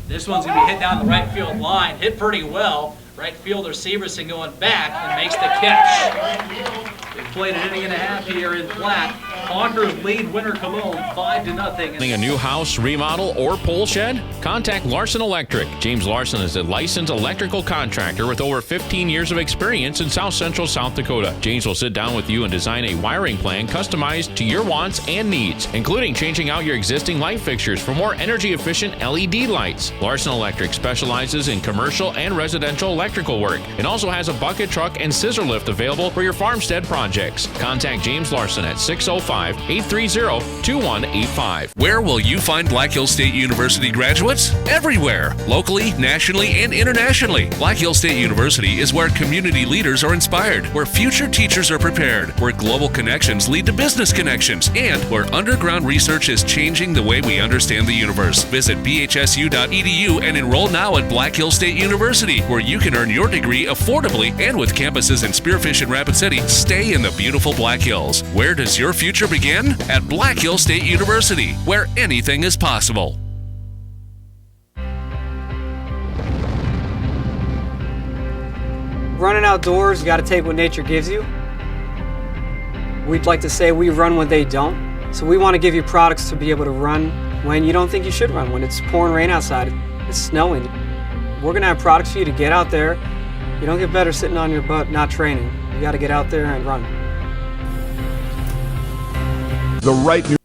This one's going to be hit down the right field line. Hit pretty well. Right fielder Severson going back and makes the catch. They've played an inning and a half here in Platte. Honkers lead Winter Colome 5-0. A new house, remodel, or pole shed? Contact Larson Electric. James Larson is a licensed electrical contractor with over 15 years of experience in South Central South Dakota. James will sit down with you and design a wiring plan customized to your wants and needs, including changing out your existing light fixtures for more energy-efficient LED lights. Larson Electric specializes in commercial and residential electrical work and also has a bucket truck and scissor lift available for your farmstead projects. Contact James Larson at 605-830-2185. Where will you find Black Hills State University graduates? Everywhere, locally, nationally, and internationally. Black Hills State University is where community leaders are inspired, where future teachers are prepared, where global connections lead to business connections, and where underground research is changing the way we understand the universe. Visit bhsu.edu and enroll now at Black Hills State University, where you can earn your degree affordably and with campuses in Spearfish and Rapid City. Stay in the beautiful Black Hills. Where does your future begin? At Black Hills State University, where anything is possible. Running outdoors, you got to take what nature gives you. We'd like to say we run when they don't. So we want to give you products to be able to run when you don't think you should run, when it's pouring rain outside, it's snowing. We're going to have products for you to get out there. You don't get better sitting on your butt not training. You got to get out there and run. The right new.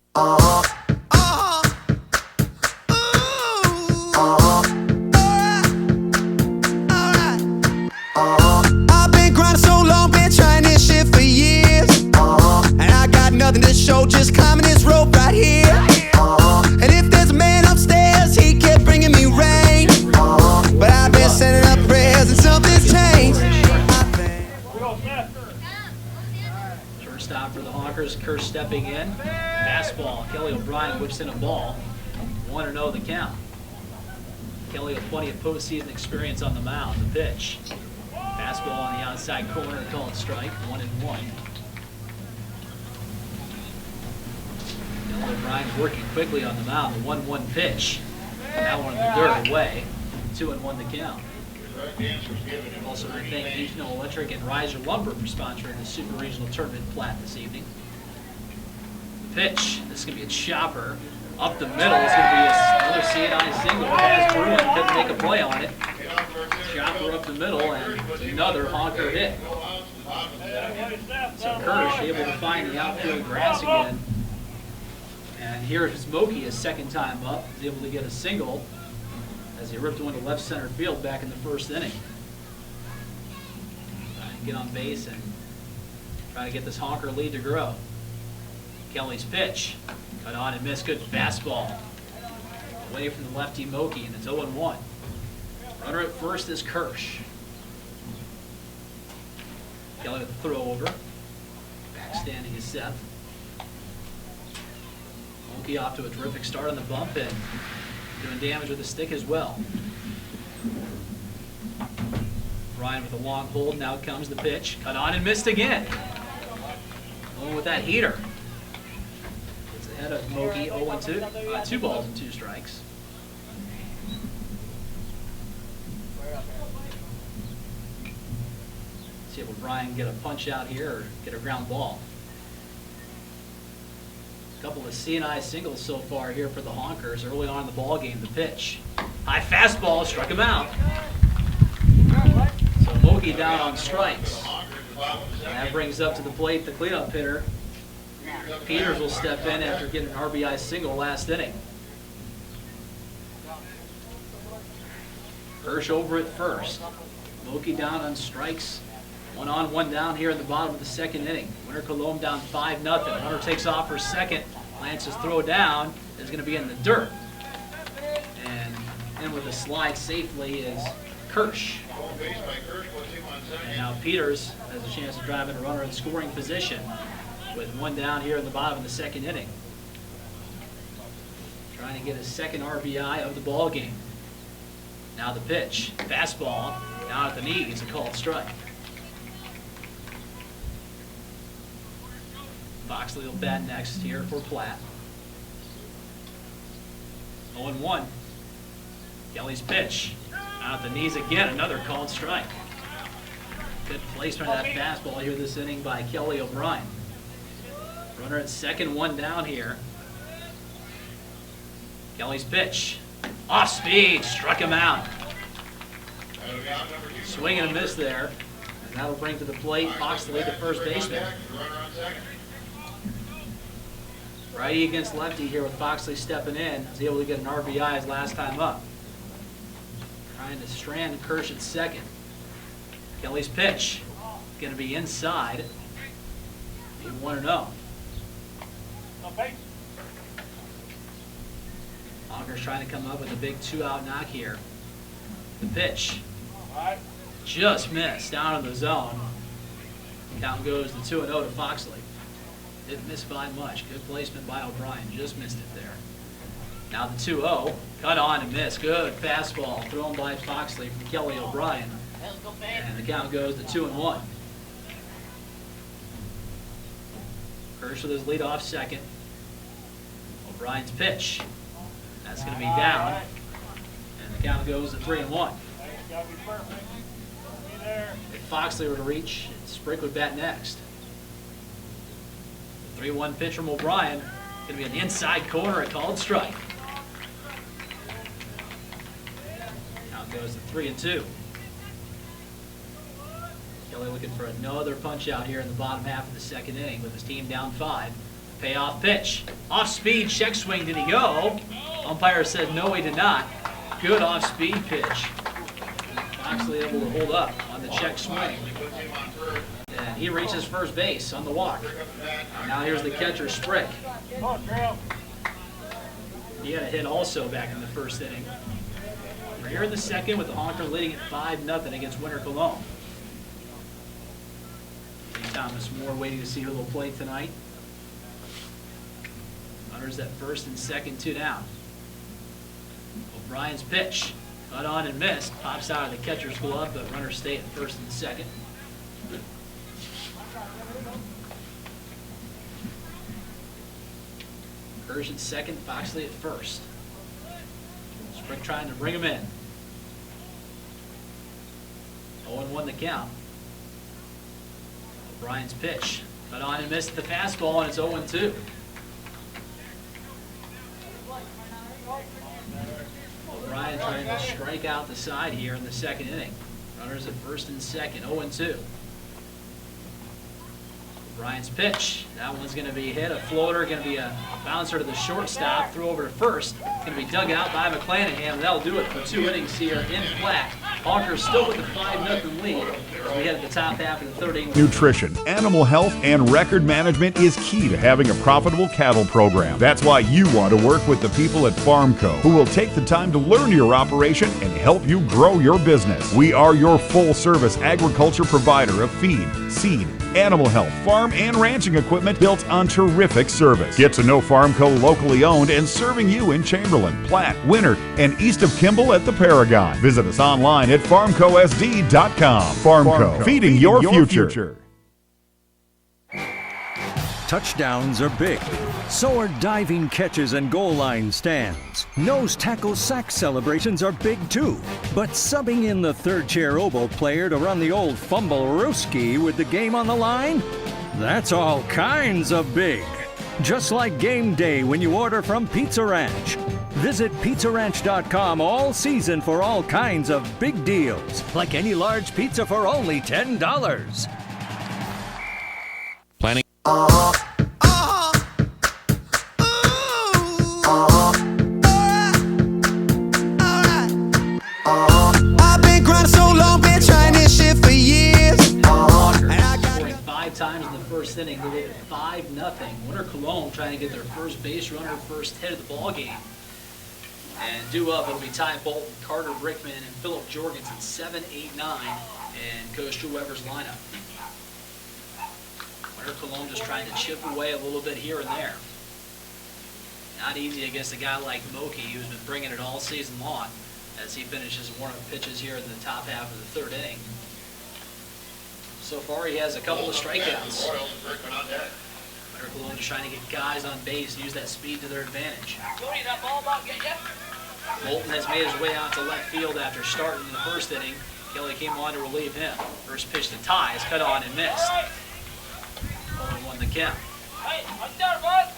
I've been grinding so long, been trying this shit for years. And I got nothing to show, just climbing this rope right here. And if there's a man upstairs, he kept bringing me rain. But I've been sending up prayers and something's changed. Kersh stepping in. Fastball. Kelly O'Brien whips in a ball. 1-0 the count. Kelly with plenty of postseason experience on the mound. The pitch. Fastball on the outside corner, called strike. 1-1. Kelly O'Brien working quickly on the mound. The 1-1 pitch. That one in the dirt away. 2-1 the count. Also, I thank Regional Electric and Riser Lumber for sponsoring the Super Regional Tournament Platte this evening. Pitch. This is going to be a chopper. Up the middle is going to be another CNI single. As Bruin couldn't make a play on it. Chopper up the middle and another honker hit. So Kersh able to find the outfield grass again. And here is Moki, his second time up, is able to get a single as he ripped one to left center field back in the first inning. Trying to get on base and try to get this honker lead to grow. Kelly's pitch. Cut on and missed. Good fastball. Away from the lefty Moki, and it's 0-1. Runner at first is Kersh. Kelly with the throw over. Backstanding is Seth. Moki off to a terrific start on the bump and doing damage with the stick as well. Ryan with a long hold. Now comes the pitch. Cut on and missed again. Going with that heater. Ahead of Moki, 0-2. 2 balls and 2 strikes. See if O'Brien get a punch out here or get a ground ball. A couple of CNI singles so far here for the Honkers early on in the ball game. The pitch. High fastball, struck him out. So Moki down on strikes. And that brings up to the plate the cleanup hitter. Peters will step in after getting an RBI single last inning. Kersh over at first. Moki down on strikes. 1 on, 1 down here in the bottom of the second inning. Winter Colome down 5-0. Runner takes off for second. Lance's throw down is going to be in the dirt. And in with a slide safely is Kersh. And now Peters has a chance to drive in a runner in scoring position with 1 down here in the bottom of the second inning. Trying to get his second RBI of the ball game. Now the pitch. Fastball down at the knees, a called strike. Boxley will bat next here for Platte. 0-1. Kelly's pitch. Out the knees again, another called strike. Good placement of that fastball here this inning by Kelly O'Brien. Runner at second, 1 down here. Kelly's pitch. Off speed, struck him out. Swing and a miss there. And that'll bring to the plate Boxley, the first baseman. Righty against lefty here with Boxley stepping in. Was able to get an RBI his last time up. Trying to strand Kersh at second. Kelly's pitch. Going to be inside. 1-0. Honkers trying to come up with a big 2-out knock here. The pitch. Just missed down in the zone. Count goes to 2-0 to Foxley. Didn't miss by much. Good placement by O'Brien. Just missed it there. Now the 2-0. Cut on and miss. Good fastball thrown by Foxley from Kelly O'Brien. And the count goes to 2-1. Kersh with his leadoff second. O'Brien's pitch. That's going to be down. And the count goes to 3-1. If Foxley were to reach, Sprick would bat next. The 3-1 pitch from O'Brien. Going to be an inside corner, a called strike. Count goes to 3-2. Kelly looking for another punch out here in the bottom half of the second inning with his team down 5. Payoff pitch. Off speed, check swing. Did he go? Umpire said no, he did not. Good off speed pitch. Foxley able to hold up on the check swing. And he reaches first base on the walk. Now here's the catcher, Sprick. He had a hit also back in the first inning. We're here in the second with the Honkers leading at 5-0 against Winter Colome. Thomas Moore waiting to see who they'll play tonight. Runners at first and second, 2 down. O'Brien's pitch. Cut on and missed. Pops out of the catcher's glove, but runners stay at first and second. Kirsch at second, Foxley at first. Spring trying to bring him in. 0-1 the count. O'Brien's pitch. Cut on and missed the fastball, and it's 0-2. O'Brien trying to strike out the side here in the second inning. Runners at first and second, 0-2. O'Brien's pitch. That one's going to be hit. A floater, going to be a bouncer to the shortstop. Throw over to first. Going to be dug out by McClanahan. That'll do it for 2 innings here in Platte. Honkers still with a 5-0 lead as we head to the top half of the third inning. Nutrition, animal health, and record management is key to having a profitable cattle program. That's why you want to work with the people at Farmco, who will take the time to learn your operation and help you grow your business. We are your full-service agriculture provider of feed, seed, animal health, farm, and ranching equipment built on terrific service. Get to know Farmco locally owned and serving you in Chamberlain, Platte, Winter, and east of Kimball at the Paragon. Visit us online at farmcosd.com. Farmco, feeding your future. Touchdowns are big. So are diving catches and goal line stands. Nose tackle sack celebrations are big too. But subbing in the third chair oboe player to run the old fumble-rooski with the game on the line? That's all kinds of big. Just like game day when you order from Pizza Ranch. Visit PizzaRanch.com all season for all kinds of big deals. Like any large pizza for only $10. Planning. I've been grinding so long, been trying this shit for years. Scoring 5 times in the first inning, they did 5-0. Winter Colome trying to get their first base runner, first hit of the ball game. And due up, it'll be Ty Bolton, Carter Brickman, and Philip Jorgensen, 7, 8, 9, and Coach Drew Weber's lineup. Winter Colome just trying to chip away a little bit here and there. Not easy against a guy like Moki, who's been bringing it all season long, as he finishes warm-up pitches here in the top half of the third inning. So far, he has a couple of strikeouts. Winter Colome just trying to get guys on base and use that speed to their advantage. Bolton has made his way out to left field after starting in the first inning. Kelly came on to relieve him. First pitch to Ty is cut on and missed. 0-1 the count.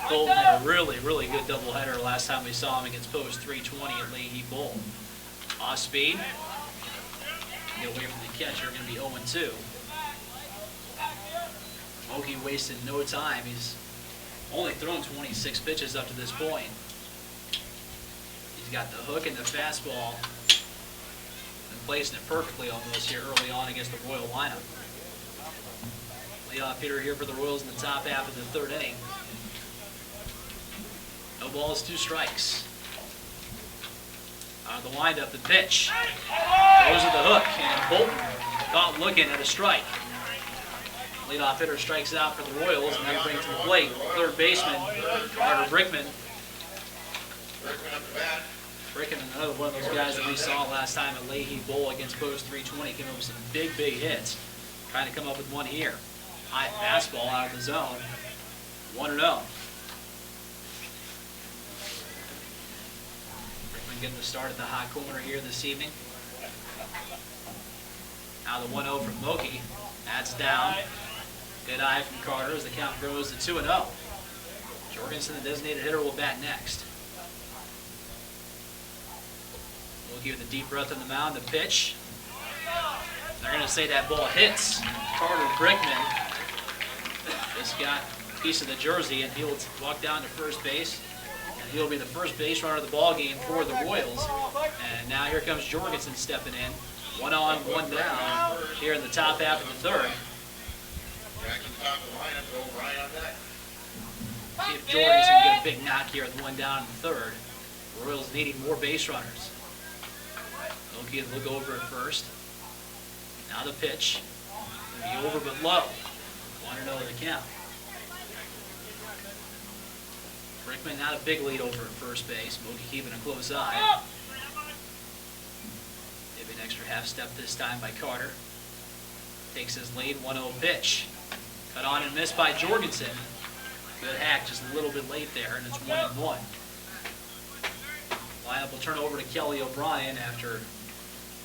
Bolton had a really good doubleheader last time we saw him against post 320 at Leahy Bowl. Off speed. Get away from the catcher, going to be 0-2. Moki wasted no time. He's only thrown 26 pitches up to this point. He's got the hook and the fastball and placing it perfectly almost here early on against the Royal lineup. Leadoff hitter here for the Royals in the top half of the third inning. No balls, 2 strikes. Out of the windup, the pitch. Goes to the hook, and Bolton caught looking at a strike. Leadoff hitter strikes out for the Royals, and that brings to the plate third baseman Carter Brickman. Brickman, another one of those guys that we saw last time at Leahy Bowl against post 320, came up with some big hits. Trying to come up with one here. High fastball out of the zone. 1-0. Brickman getting the start at the hot corner here this evening. Now the 1-0 from Moki. That's down. Good eye from Carter as the count grows to 2-0. Jorgensen, the designated hitter, will bat next. Moki with a deep breath on the mound. The pitch. They're going to say that ball hits Carter Brickman. Just got a piece of the jersey, and he'll walk down to first base. And he'll be the first base runner of the ball game for the Royals. And now here comes Jorgensen stepping in. 1 on, 1 down here in the top half of the third. See if Jorgensen can get a big knock here with 1 down in the third. The Royals needing more base runners. Moki will look over at first. Now the pitch. Gonna be over but low. 1-0 the count. Brickman not a big lead over at first base. Mookie keeping a close eye. Maybe an extra half step this time by Carter. Takes his lead, 1-0 pitch. Cut on and missed by Jorgensen. Good hack, just a little bit late there, and it's 1-1. Lineup will turn over to Kelly O'Brien after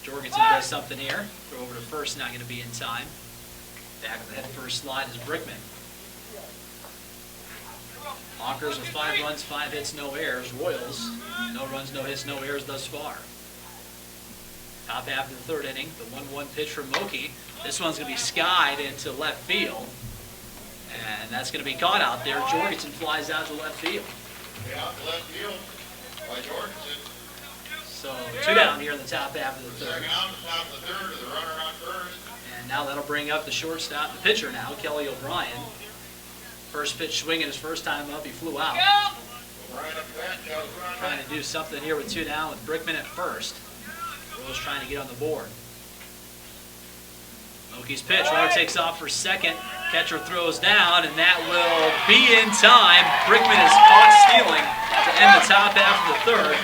Jorgensen does something here. Throw over to first, not going to be in time. Back of the head first slide is Brickman. Honkers with 5 runs, 5 hits, no errors. Royals, no runs, no hits, no errors thus far. Top half of the third inning, the 1-1 pitch from Mookie. This one's going to be skied into left field. And that's going to be caught out there. Jorgensen flies out to left field. Yeah, left field by Jorgensen. So 2 down here in the top half of the third. Second out, the top of the third, the runner on first. And now that'll bring up the shortstop, the pitcher now, Kelly O'Brien. First pitch swinging his first time up, he flew out. Trying to do something here with 2 down with Brickman at first. Rose trying to get on the board. Mookie's pitch, runner takes off for second. Catcher throws down, and that will be in time. Brickman is caught stealing to end the top half of the third.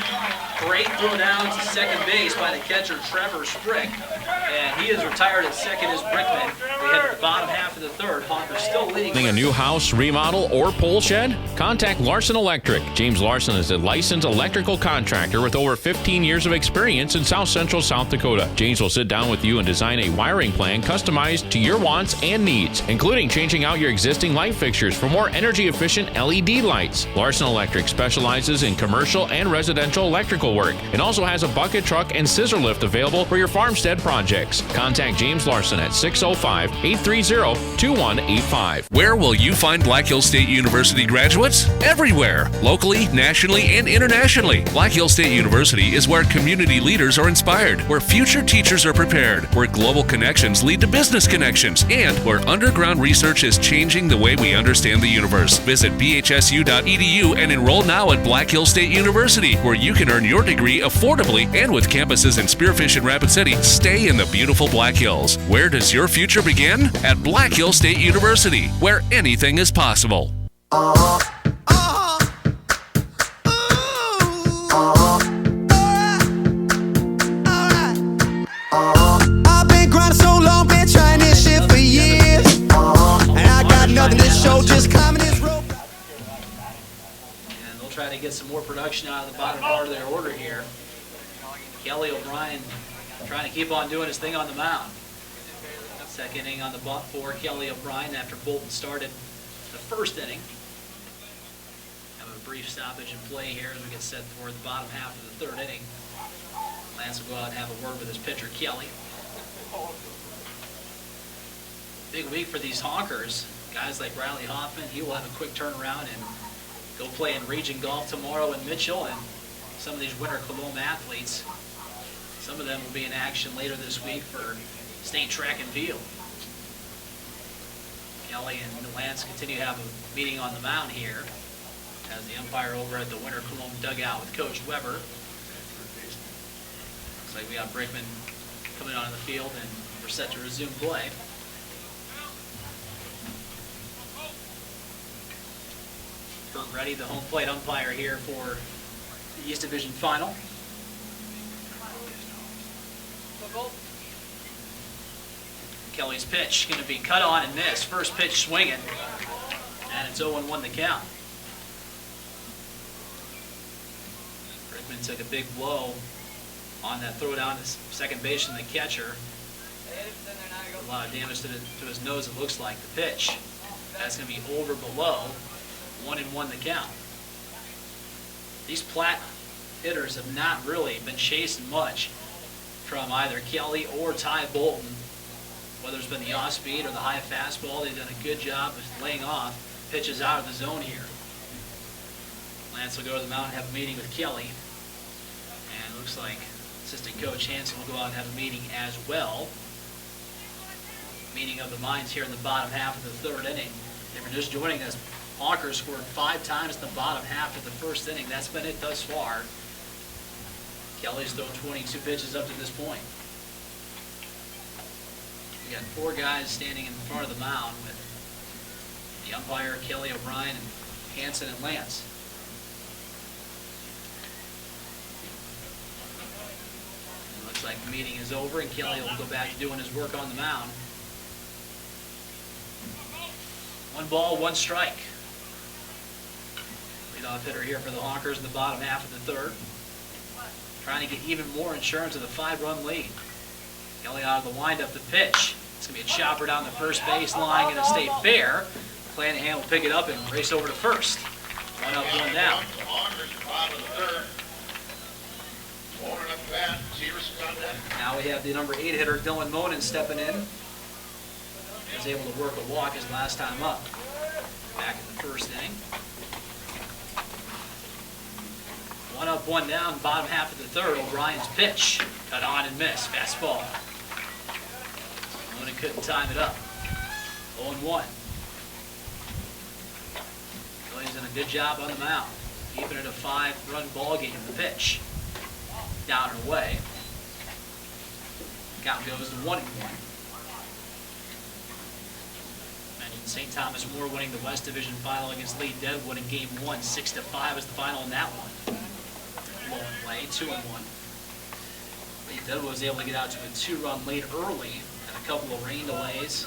Great throw down to second base by the catcher, Trevor Sprick. And he is retired at second as Brickman. We head to the bottom half of the third. Honkers still leading. A new house, remodel, or pole shed? Contact Larson Electric. James Larson is a licensed electrical contractor with over 15 years of experience in South Central South Dakota. James will sit down with you and design a wiring plan customized to your wants and needs, including changing out your existing light fixtures for more energy-efficient LED lights. Larson Electric specializes in commercial and residential electrical work and also has a bucket truck and scissor lift available for your farmstead projects. Contact James Larson at 605-830-2185. Where will you find Black Hills State University graduates? Everywhere, locally, nationally, and internationally. Black Hills State University is where community leaders are inspired, where future teachers are prepared, where global connections lead to business connections, and where underground research is changing the way we understand the universe. Visit bhsu.edu and enroll now at Black Hills State University, where you can earn your degree affordably and with campuses in Spearfish and Rapid City. Stay in the beautiful Black Hills. Where does your future begin? At Black Hills State University, where anything is possible. I've been grinding so long, been trying this shit for years. And I got nothing to show, just climbing this rope. And they'll try to get some more production out of the bottom part of their order here. Kelly O'Brien trying to keep on doing his thing on the mound. Second inning on the bunt for Kelly O'Brien after Bolton started the first inning. Have a brief stoppage in play here as we get set for the bottom half of the third inning. Lance will go out and have a word with his pitcher, Kelly. Big week for these Honkers. Guys like Riley Hoffman, he will have a quick turnaround and go play in region golf tomorrow in Mitchell. And some of these winter Colome athletes, some of them will be in action later this week for state track and field. Kelly and Lance continue to have a meeting on the mound here as the umpire over at the winter Colome dugout with Coach Weber. Looks like we got Brickman coming on the field and we're set to resume play. Kurt Reddy, the home plate umpire here for the East Division Final. Kelly's pitch going to be cut on and missed. First pitch swinging, and it's 0-1 the count. Brickman took a big blow on that throw down to second base from the catcher. A lot of damage to his nose, it looks like. The pitch, that's going to be over below. 1-1 the count. These Platte hitters have not really been chasing much from either Kelly or Ty Bolton. Whether it's been the off-speed or the high fastball, they've done a good job of laying off pitches out of the zone here. Lance will go to the mound and have a meeting with Kelly. And it looks like assistant coach Hansen will go out and have a meeting as well. Meeting of the minds here in the bottom half of the third inning. They were just joining us. Honkers scored 5 times in the bottom half of the first inning. That's been it thus far. Kelly's thrown 22 pitches up to this point. We got 4 guys standing in front of the mound with the umpire, Kelly O'Brien, and Hansen and Lance. like the meeting is over and Kelly will go back to doing his work on the mound. 1 ball, 1 strike. Leadoff hitter here for the Honkers in the bottom half of the third. Trying to get even more insurance of the 5-run lead. Kelly out of the windup, the pitch. It's going to be a chopper down the first base line, going to stay fair. Clanahan will pick it up and race over to first. 1 up, 1 down. Now we have the number 8 hitter, Dylan Monin, stepping in. He was able to work a walk his last time up. Back in the first inning. 1 up, 1 down, bottom half of the third. O'Brien's pitch. Cut on and miss. Fastball. Monin couldn't time it up. 0-1. Kelly's done a good job on the mound. Keeping it a 5-run ball game. The pitch. Down and away. Count goes to 1-1. Mentioned St. Thomas More winning the West Division final against Lee Deadwood in Game 1. 6-5 was the final in that one. Low in play, 2-1. Lee Deadwood was able to get out to a 2-run lead early and a couple of rain delays.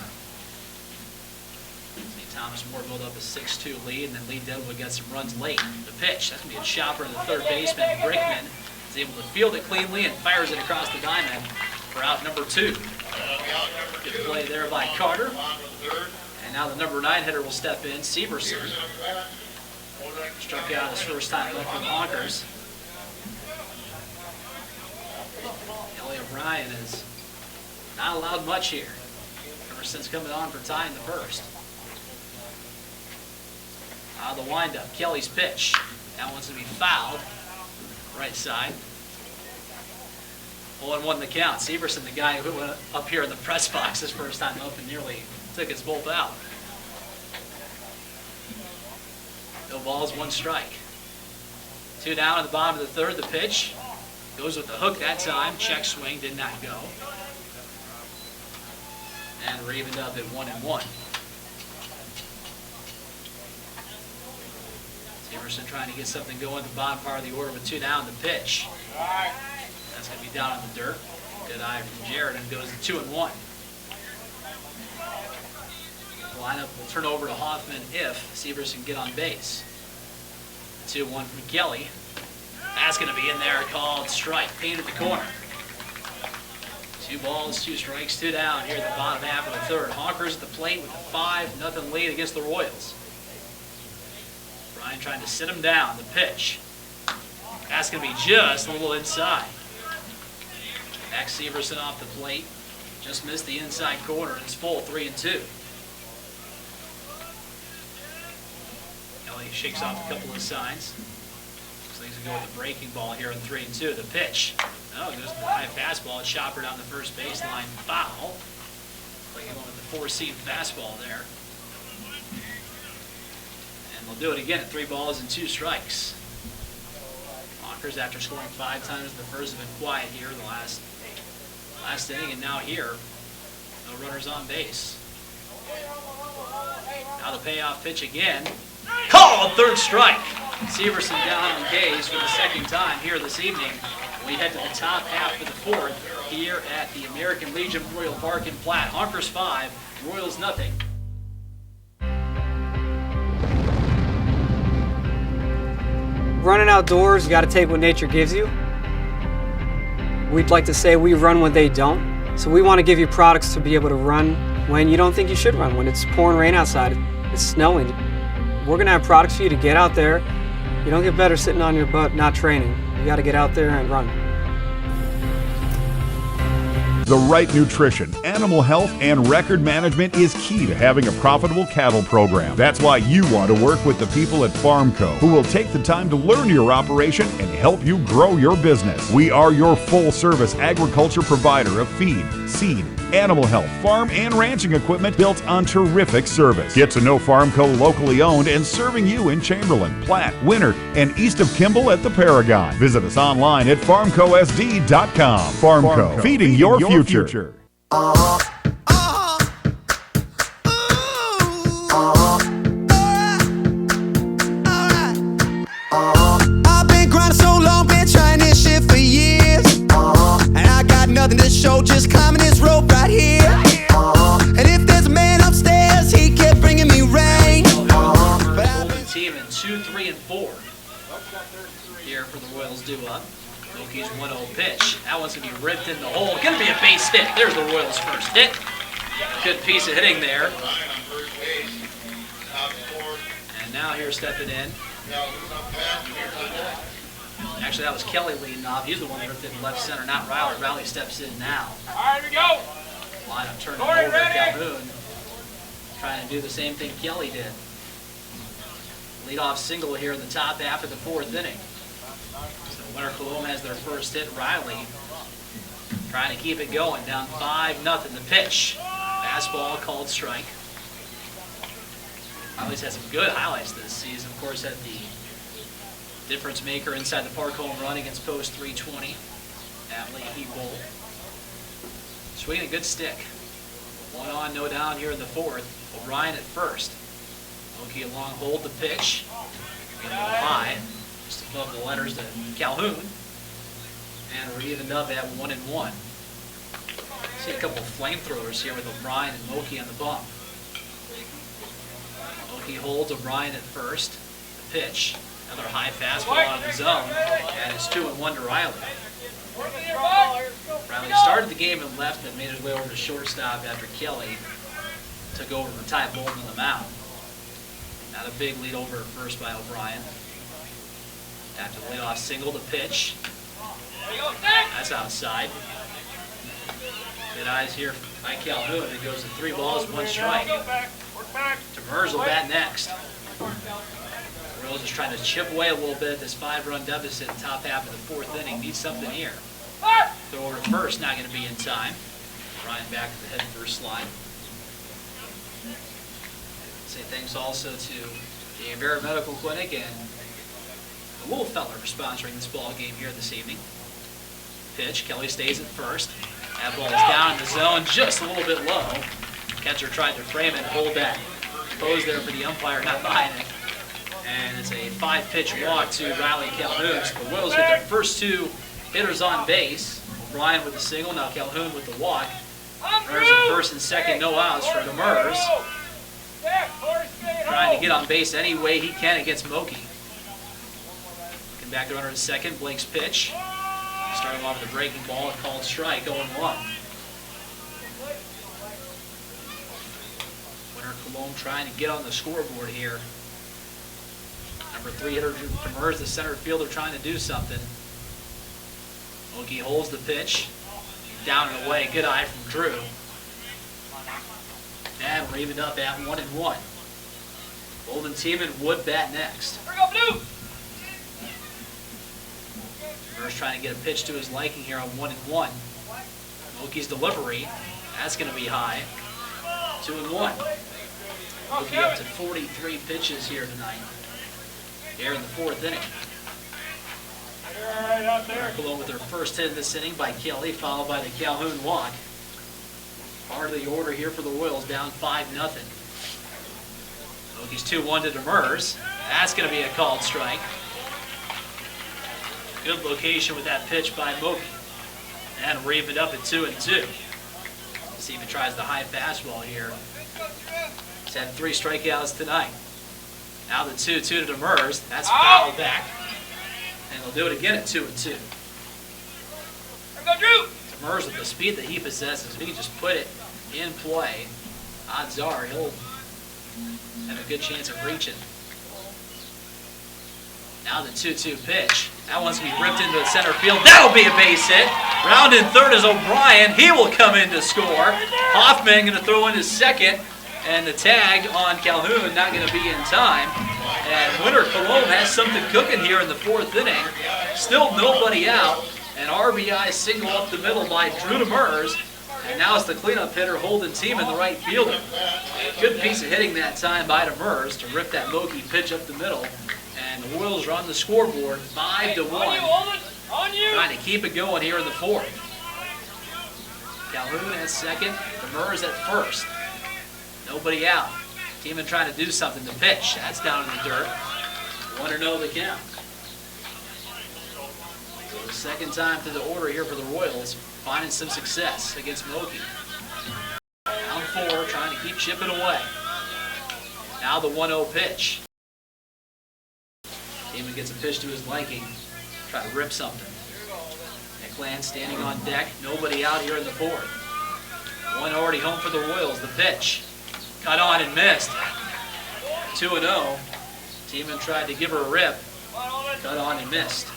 St. Thomas More built up a 6-2 lead, and then Lee Deadwood got some runs late. The pitch, that's going to be a chopper to the third baseman. Brickman is able to field it cleanly and fires it across the diamond for out number 2. Good play there by Carter. And now the number 9 hitter will step in, Severson. Struck out his first time up for the Honkers. Kelly O'Brien has not allowed much here ever since coming on for tying the first. Out of the windup, Kelly's pitch. That one's going to be fouled. Right side. 0-1 the count. Severson, the guy who went up here in the press box his first time up and nearly took his bolt out. No balls, 1 strike. 2 down at the bottom of the third. The pitch goes with the hook that time. Check swing did not go. And we're evened up at 1-1. Severson trying to get something going at the bottom part of the order with 2 down. The pitch. That's going to be down in the dirt. Good eye from Jared, and goes to 2-1. Lineup will turn over to Hoffman if Severson can get on base. 2-1 from Kelly. That's going to be in there, called strike. Painted the corner. 2 balls, 2 strikes, 2 down here at the bottom half of the third. Honkers at the plate with a 5-0 lead against the Royals. Brian trying to sit him down. The pitch. That's going to be just a little inside. Back Severson off the plate. Just missed the inside corner. It's full, 3-2. Kelly shakes off a couple of signs. Looks like he's going to go with the breaking ball here in 3-2. The pitch. Oh, he goes with the high fastball. Chopper down the first baseline. Foul. Like he went with the 4-seam fastball there. And they'll do it again at 3 balls and 2 strikes. Honkers, after scoring 5 times in the first, have been quiet here in the last inning, and now here, no runners on base. Now the payoff pitch again. Called, 3rd strike. Severson down on Gaze for the 2nd time here this evening. We head to the top half of the 4th here at the American Legion Memorial Park in Platte. Honkers 5, Royals nothing. Running outdoors, you got to take what nature gives you. We'd like to say we run when they don't. So we want to give you products to be able to run when you don't think you should run, when it's pouring rain outside, it's snowing. We're going to have products for you to get out there. You don't get better sitting on your butt not training. You got to get out there and run. The right nutrition, animal health, and record management is key to having a profitable cattle program. That's why you want to work with the people at FarmCo, who will take the time to learn your operation and help you grow your business. We are your full-service agriculture provider of feed, seed, animal health, farm, and ranching equipment built on terrific service. Get to know FarmCo locally owned and serving you in Chamberlain, Platte, Winter, and east of Kimball at the Paragon. Visit us online at farmcosd.com. FarmCo, feeding your future. ripped in the hole. Gonna be a base hit. There's the Royals' first hit. Good piece of hitting there. And now here stepping in. Actually, that was Kelly leading off. He's the one that ripped in left center, not Riley. Riley steps in now. All right, here we go. Lineup turning over to Calhoun. Trying to do the same thing Kelly did. Leadoff single here in the top half of the fourth inning. So Winter Colome has their first hit. Riley trying to keep it going. Down 5-0. The pitch. Fastball called strike. Riley's had some good highlights this season. Of course, had the difference maker inside the park home run against post 320 at Leahy Bowl. Swinging a good stick. 1 on, no down here in the fourth. O'Brien at first. Okie a long hold the pitch. Gonna go high. Just above the letters to Calhoun. And we're evened up at 1-1. See a couple of flamethrowers here with O'Brien and Mokie on the bump. Mokie holds O'Brien at first. The pitch. Another high fastball out of the zone. And it's 2-1 to Riley. Riley started the game and left and made his way over to shortstop after Kelly took over for Ty Bolton on the mound. Not a big lead over at first by O'Brien. After the leadoff single, the pitch. That's outside. Good eyes here by Calhoun. It goes to 3 balls, 1 strike. Demers will bat next. Royals is trying to chip away a little bit at this 5-run deficit in the top half of the fourth inning. Needs something here. Throw over to first, not going to be in time. Ryan back at the head first slide. Say thanks also to the Avera Medical Clinic and the Wolfeller for sponsoring this ball game here this evening. Pitch, Kelly stays at first. That ball is down in the zone, just a little bit low. Catcher tried to frame it and hold that pose there for the umpire, not behind it. And it's a 5-pitch walk to Riley Calhoun. So the Royals get their first 2 hitters on base. O'Brien with the single, now Calhoun with the walk. Runners at first and second, no outs for Demers. Trying to get on base any way he can against Mokie. Looking back to runner at second, Blake's pitch. Starting off with a breaking ball, a called strike, 0-1. Winter Colome trying to get on the scoreboard here. Number 3 hitter Demers, the center fielder, trying to do something. Mokie holds the pitch. Down and away. Good eye from Drew. And we're even up at 1-1. Golden Teeman would bat next. Demers trying to get a pitch to his liking here on 1-1. Mokie's delivery. That's going to be high. 2-1. Mokie up to 43 pitches here tonight. Here in the fourth inning. Colome with their first hit of this inning by Kelly, followed by the Calhoun walk. Part of the order here for the Royals, down 5-0. Mokie's 2-1 to Demers. That's going to be a called strike. Good location with that pitch by Mokie. And we're evened up at 2-2. See if he tries the high fastball here. He's had 3 strikeouts tonight. Now the 2-2 to Demers. That's fouled back. And they'll do it again at 2-2. Demers with the speed that he possesses, if he can just put it in play, odds are he'll have a good chance of reaching. Now the 2-2 pitch. That one's going to be ripped into the center field. That'll be a base hit. Round in third is O'Brien. He will come in to score. Hoffman going to throw in his second. And the tag on Calhoun not going to be in time. And Winter Colome has something cooking here in the fourth inning. Still nobody out. An RBI single up the middle by Drew Demers. And now it's the cleanup hitter Holden Teeman, the right fielder. Good piece of hitting that time by Demers to rip that Mokie pitch up the middle. And the Royals are on the scoreboard, 5-1. Trying to keep it going here in the fourth. Calhoun at second, Demers at first. Nobody out. Teeman trying to do something. The pitch, that's down in the dirt. 1-0 the count. So the second time through the order here for the Royals, finding some success against Mokie. Down 4, trying to keep chipping away. Now the 1-0 pitch. Teeman gets a pitch to his liking. Try to rip something. And McClan standing on deck. Nobody out here in the fourth. One already home for the Royals. The pitch. Cut on and missed. 2-0. Tiemann tried to give her a rip. Cut on and missed.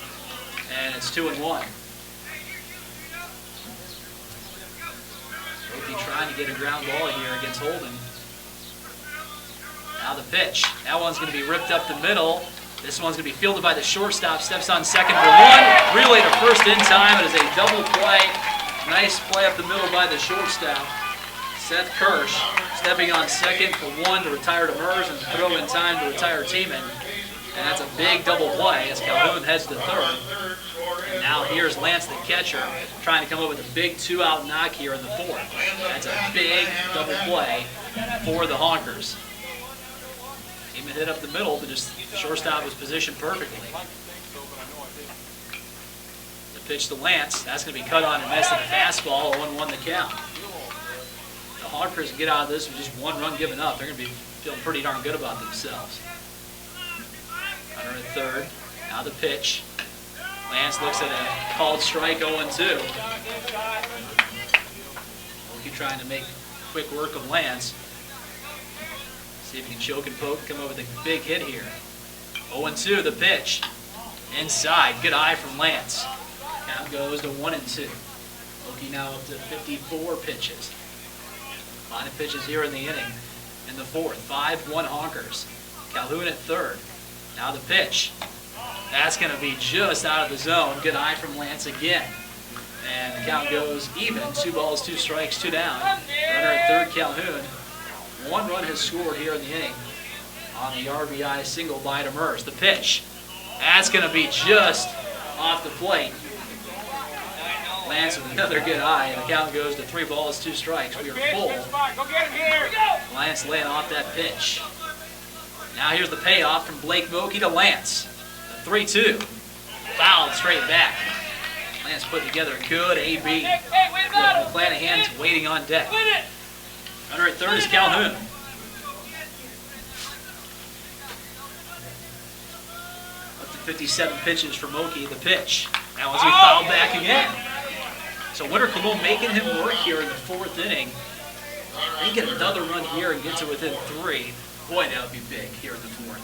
And it's 2-1. Oki trying to get a ground ball here against Holden. Now the pitch. That one's going to be ripped up the middle. This one's going to be fielded by the shortstop. Steps on second for one. Relay to first in time. It is a double play. Nice play up the middle by the shortstop. Seth Kirsch stepping on second for one to retire to Demers and throw in time to retire Tiemann. And that's a big double play as Calhoun heads to third. And now here's Lance, the catcher, trying to come up with a big two-out knock here in the fourth. That's a big double play for the Honkers. Tiemann hit up the middle, but just the shortstop was positioned perfectly. The pitch to Lance. That's going to be cut on and missed at the fastball. 1-1 the count. The Honkers get out of this with just one run given up. They're going to be feeling pretty darn good about themselves. Runner at third. Now the pitch. Lance looks at a called strike, 0-2. Oki trying to make quick work of Lance. See if he can choke and poke, come up with a big hit here. 0-2, the pitch. Inside, good eye from Lance. Count goes to 1-2. Oki now up to 54 pitches. 5 pitches here in the inning. In the fourth, 5-1 Honkers. Calhoun at third. Now the pitch. That's going to be just out of the zone. Good eye from Lance again. And the count goes even. 2 balls, 2 strikes, 2 down. Runner at third, Calhoun. 1 run has scored here in the inning on the RBI single by Demers. The pitch. That's going to be just off the plate. Lance with another good eye, and the count goes to 3 balls, 2 strikes. We are full. Lance laying off that pitch. Now here's the payoff from Blake Moki to Lance. The 3-2. Fouled straight back. Lance put together a good AB. With McClanahan's waiting on deck. Runner at third is Calhoun. Up to 57 pitches for Moki. The pitch. Now as we foul back again. So Winter Colome making him work here in the fourth inning. They get another run here and get to within 3. Boy, that would be big here in the fourth.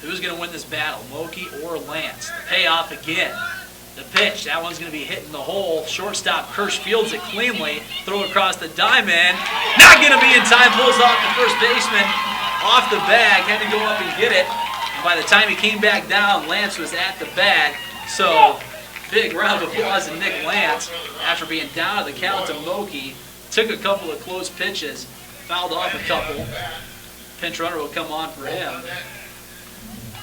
Who's going to win this battle, Moki or Lance? The payoff again. The pitch, that one's going to be hitting the hole. Shortstop Kirsch fields it cleanly. Throw across the diamond. Not going to be in time. Pulls off the first baseman. Off the bag. Had to go up and get it. And by the time he came back down, Lance was at the bag. So, big round of applause to Nick Lance after being down to the count to Moki. Took a couple of close pitches. Fouled off a couple. Pinch runner will come on for him.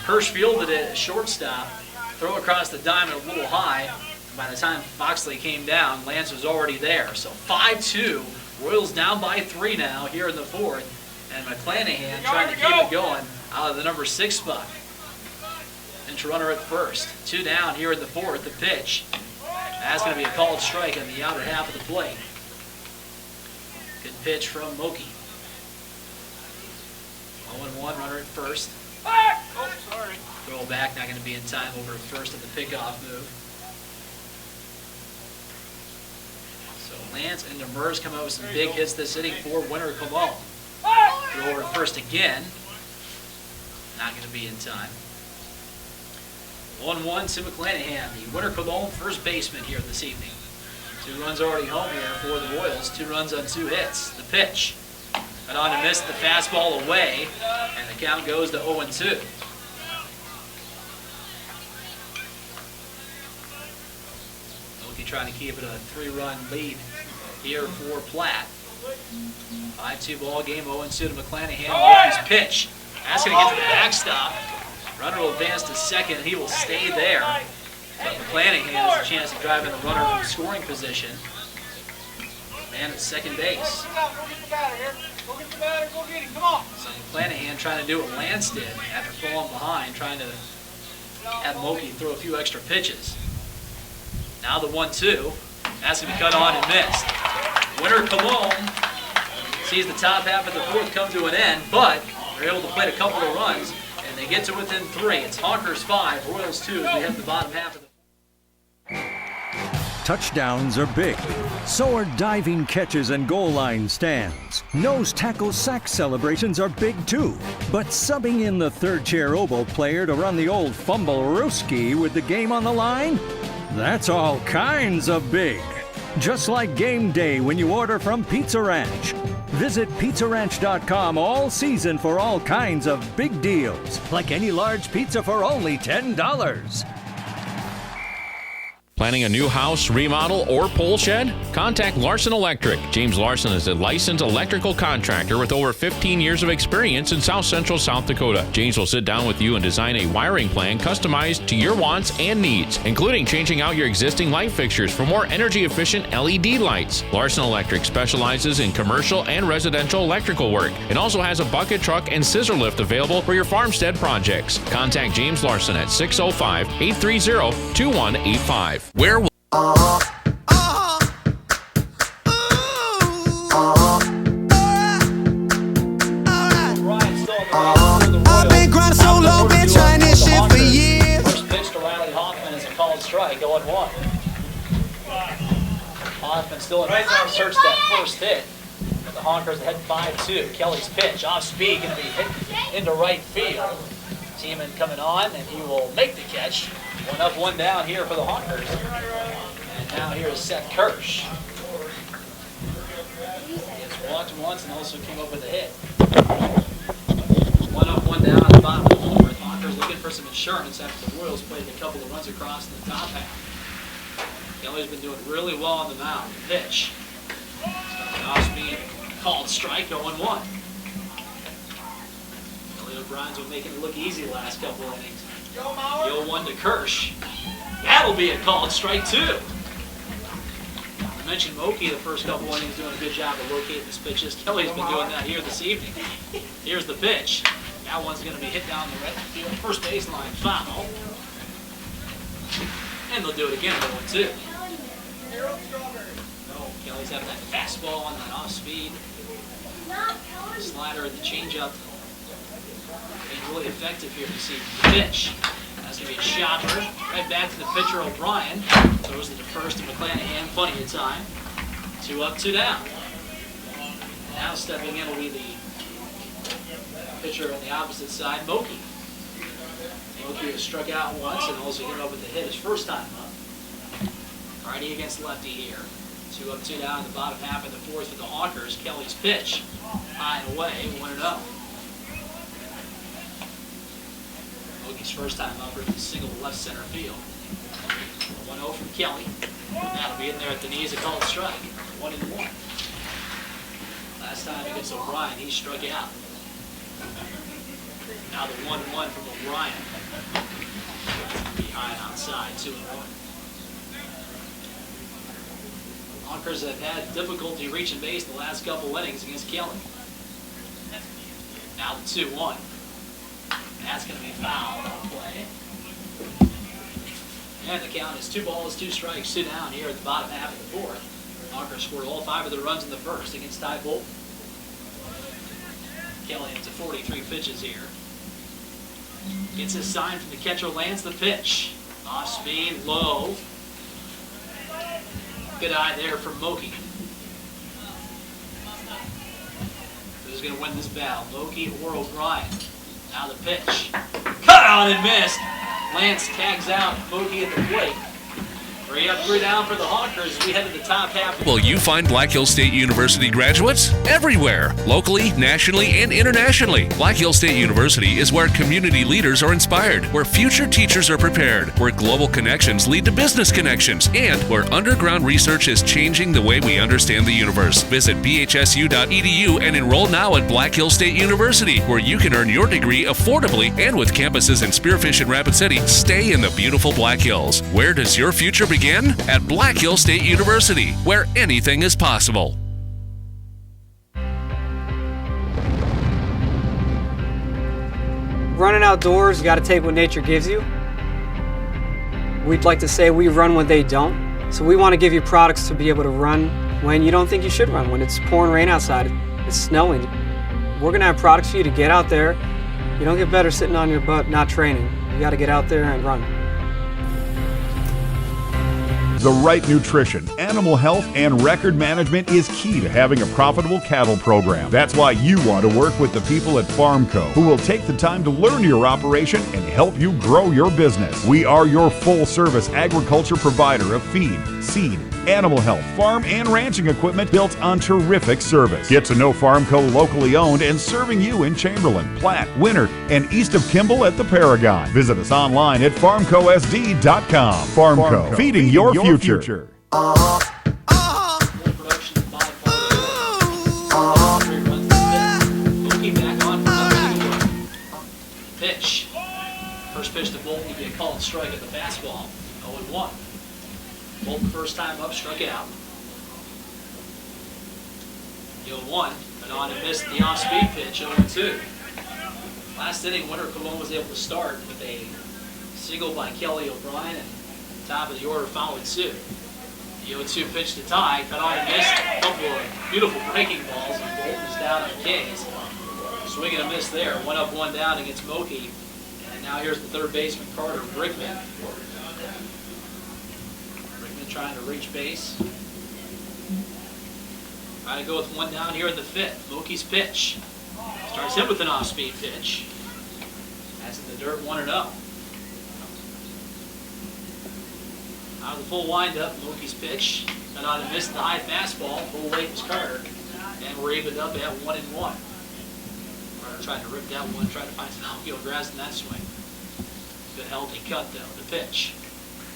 Kirsch fielded it at shortstop. Throw across the diamond a little high. By the time Foxley came down, Lance was already there. So 5-2. Royals down by 3 now here in the fourth. And McClanahan trying to keep it going out of the number 6 spot. Pinch runner at first. 2 down here in the fourth. The pitch. That's going to be a called strike on the outer half of the plate. Good pitch from Moki. 0-1, runner at first. Oh, sorry. Throw back, not going to be in time over at first at the pickoff move. So Lance and Demers come out with some big hits this inning for Winter Colome. Throw over at first again. Not going to be in time. 1-1 to McClanahan, the Winter Colome first baseman here this evening. 2 runs already home here for the Royals. 2 runs on 2 hits. The pitch. Got on to miss the fastball away, and the count goes to 0-2. Oki trying to keep it a 3-run lead here for Platte. 5-2 ball game, 0-2 to McClanahan with his pitch. That's going to get to the backstop. Runner will advance to second. He will stay there. But McClanahan has a chance to drive in the runner from scoring position. Man at second base. So McClanahan trying to do what Lance did after falling behind, trying to have Moki throw a few extra pitches. Now the 1-2. That's going to be cut on and missed. Winter Colome sees the top half of the fourth come to an end, but they're able to play a couple of runs, and they get to within 3. It's Honkers 5, Royals 2 as we hit the bottom half of the Touchdowns are big. So are diving catches and goal line stands. Nose tackle sack celebrations are big too. But subbing in the third chair oboe player to run the old fumble-rooski with the game on the line? That's all kinds of big. Just like game day when you order from Pizza Ranch. Visit PizzaRanch.com all season for all kinds of big deals, like any large pizza for only $10. Planning a new house, remodel, or pole shed? Contact Larson Electric. James Larson is a licensed electrical contractor with over 15 years of experience in South Central South Dakota. James will sit down with you and design a wiring plan customized to your wants and needs, including changing out your existing light fixtures for more energy-efficient LED lights. Larson Electric specializes in commercial and residential electrical work and also has a bucket truck and scissor lift available for your farmstead projects. Contact James Larson at 605-830-2185. Where will I've been grinding so long, been trying this shit for years. First pitch to Riley Hoffman is a called strike, 0-1. Hoffman still in search that first hit. But the Honkers head 5-2. Kelly's pitch off speed, going to be hit into right field. Tiemann coming on, and he will make the catch. One up, one down here for the Honkers. And now here is Seth Kirsch. It's walked once and also came up with a hit. One up, one down at the bottom of the fourth. Honkers looking for some insurance after the Royals played a couple of runs across in the top half. Kelly's been doing really well on the mound. Pitch. Off speed, called strike, 0-1. O'Brien's been making it look easy the last couple of innings. The 0-1 to Kirsch. That'll be a called strike, too. I mentioned Moki the first couple of innings doing a good job of locating his pitches. Kelly's been doing that here this evening. Here's the pitch. That one's going to be hit down the right field, first baseline foul. And they'll do it again, 0-2. Kelly's having that fastball on that off speed. Slider and the changeup. Being really effective here this evening. The pitch. That's going to be a shot right back to the pitcher, O'Brien. Throws it to first to McClanahan. Plenty of time. 2 up, 2 down. Now stepping in will be the pitcher on the opposite side, Moki. Moki has struck out once and also came up with a hit his first time up. Righty against lefty here. 2 up, 2 down in the bottom half of the fourth for the Honkers. Kelly's pitch. High and away, 1-0. Moki's first time up with a single left center field. 1-0 from Kelly. That'll be in there at the knees, a called strike. 1-1. Last time against O'Brien, he struck out. Now the 1-1 from O'Brien. Behind outside, 2-1. Honkers have had difficulty reaching base the last couple innings against Kelly. Now the 2-1. That's going to be foul on play. And the count is 2 balls, 2 strikes, 2 down here at the bottom half of the fourth. Honkers scored all 5 of the runs in the first against Ty Bolton. Kelly into 43 pitches here. Gets his sign from the catcher, lands the pitch. Off speed, low. Good eye there from Moki. Who's going to win this battle, Moki or O'Brien? Now the pitch. Cut out and missed. Lance tags out Moki at the plate. 3 up, 3 down for the Honkers as we head to the top half. Will you find Black Hills State University graduates? Everywhere, locally, nationally, and internationally. Black Hills State University is where community leaders are inspired, where future teachers are prepared, where global connections lead to business connections, and where underground research is changing the way we understand the universe. Visit bhsu.edu and enroll now at Black Hills State University, where you can earn your degree affordably and with campuses in Spearfish and Rapid City. Stay in the beautiful Black Hills. Where does your future begin? At Black Hills State University, where anything is possible. Running outdoors, you got to take what nature gives you. We'd like to say we run when they don't. So we want to give you products to be able to run when you don't think you should run, when it's pouring rain outside, it's snowing. We're going to have products for you to get out there. You don't get better sitting on your butt not training. You got to get out there and run. The right nutrition, animal health, and record management is key to having a profitable cattle program. That's why you want to work with the people at Farmco, who will take the time to learn your operation and help you grow your business. We are your full-service agriculture provider of feed, seed, animal health, farm, and ranching equipment built on terrific service. Get to know Farmco locally owned and serving you in Chamberlain, Platte, Winter, and east of Kimball at the Paragon. Visit us online at farmcosd.com. Farmco, feeding your future. Pitch. First pitch to Bolton will be a called strike at the fastball. 0-1. Bolton first time up, struck out. 0-1, but on and missed the off-speed pitch, 0-2. Last inning, Winter Colome was able to start with a single by Kelly O'Brien, and top of the order followed suit. The 0-2 pitch to Ty, cut on and missed. A couple of beautiful breaking balls, and Bolton is down on K's. Swing and a miss there. 1 up, 1 down against Moki. And now here's the third baseman, Carter Brickman. Brickman trying to reach base. Trying to go with 1 down here in the 5th. Moki's pitch. Starts him with an off-speed pitch. That's in the dirt, 1-0. Out of the full windup, Moki's pitch. Cut on and missed the high fastball. Full weight was Carter. And we're evened up at 1-1. Trying to rip that one, trying to find some outfield grass in that swing. Good healthy cut though, the pitch.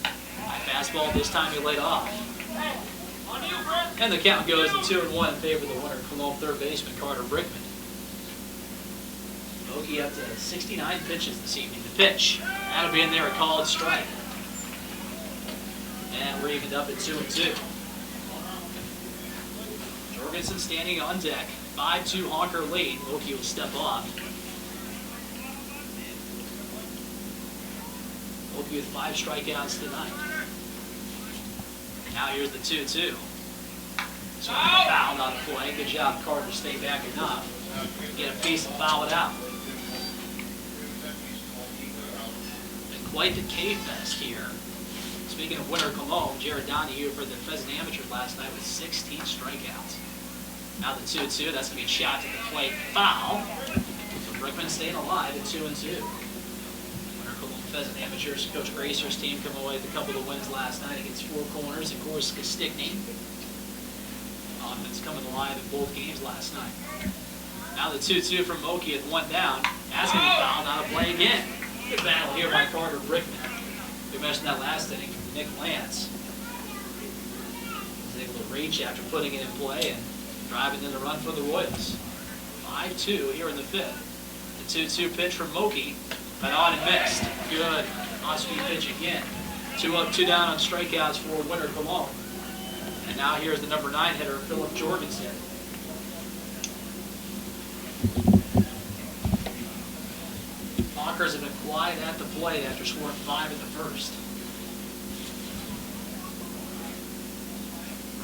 High fastball, this time he laid off. And the count goes to 2-1 in favor of the Winter Colome third baseman, Carter Brickman. Moki up to 69 pitches this evening. The pitch, that'll be in there, a called strike. And we're evened up at 2-2. Jorgensen standing on deck. 5-2 Honker lead. Moki will step off. Moki with 5 strikeouts tonight. Now here's the 2-2. So foul on the play. Good job, Carter, to stay back enough. Get a piece and foul it out. Been quite the K-Fest here. Speaking of Winter Colome, Jared Donahue for the Pheasant Amateurs last night with 16 strikeouts. Now the 2-2, that's going to be a shot to the plate, foul. So Brickman staying alive at 2-2. Winter Colome Pheasant Amateurs, Coach Gracer's team come away with a couple of wins last night against Four Corners and Corsica Stickney. Offense coming alive in both games last night. Now the 2-2 from Moki at 1 down. That's going to be fouled on a play again. Good battle here by Carter Brickman. We mentioned that last inning from Nick Lance. Was able to reach after putting it in play and driving in the run for the Royals. 5-2 here in the 5th. The 2-2 pitch from Moki. Cut on and missed. Good off-speed pitch again. 2 up, 2 down on strikeouts for Winter Colome. And now here's the number 9 hitter, Philip Jorgensen. Honkers have been quiet at the plate after scoring 5 in the first.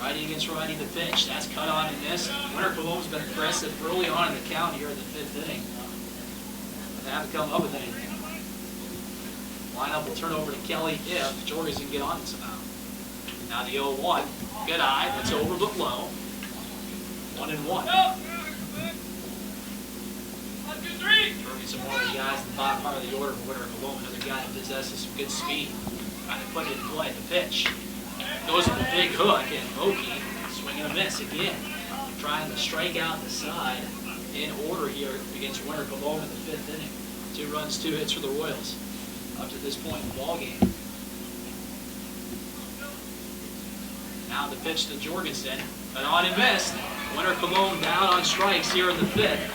Righty against righty, the pitch. That's cut on and missed. Winter Colome's been aggressive early on in the count here in the 5th inning. They haven't come up with anything. Lineup will turn over to Kelly if Jorgensen can get on it somehow. Now the 0-1. Good eye. That's over but low. 1-1. Jorgensen, one of the guys in the bottom part of the order for Winter Colome. Another guy that possesses some good speed. Trying to put it in play. The pitch goes with a big hook, and Moki swinging a miss again. Trying to strike out the side in order here against Winter Colome in the 5th inning. 2 runs, 2 hits for the Royals up to this point in the ballgame. Now the pitch to Jorgensen, but on and missed. Winter Colome down on strikes here in the 5th.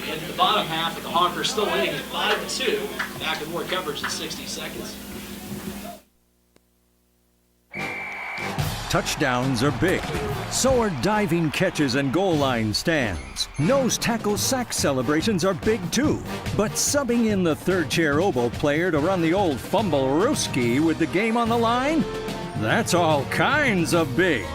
Into the bottom half with the Honkers still leading at 5-2. Back with more coverage in 60 seconds. Touchdowns are big. So are diving catches and goal line stands. Nose tackle sack celebrations are big too. But subbing in the third chair oboe player to run the old fumble-rooski with the game on the line? That's all kinds of big.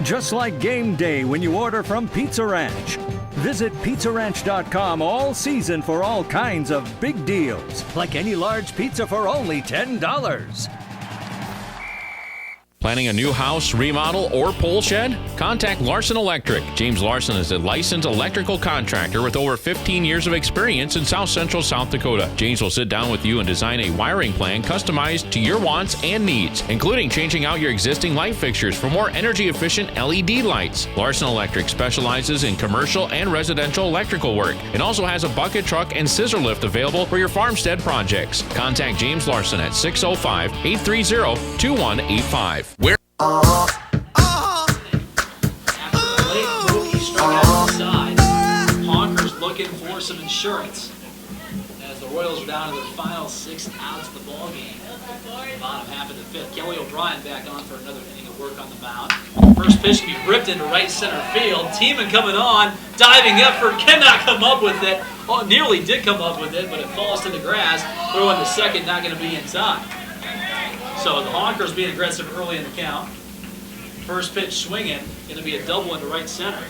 Just like game day when you order from Pizza Ranch. Visit PizzaRanch.com all season for all kinds of big deals. Like any large pizza for only $10. Planning a new house, remodel, or pole shed? Contact Larson Electric. James Larson is a licensed electrical contractor with over 15 years of experience in South Central South Dakota. James will sit down with you and design a wiring plan customized to your wants and needs, including changing out your existing light fixtures for more energy-efficient LED lights. Larson Electric specializes in commercial and residential electrical work and also has a bucket truck and scissor lift available for your farmstead projects. Contact James Larson at 605-830-2185. Where Honkers looking for some insurance as the Royals are down to their final 6 outs of the ball game. Bottom half of the 5th. Kelly O'Brien back on for another inning of work on the mound. First pitch can be ripped into right center field. Tiemann coming on, diving effort, cannot come up with it. Oh, nearly did come up with it, but it falls to the grass. Throwing to second, not going to be in time. So the Honkers being aggressive early in the count. First pitch swinging, going to be a double into right center.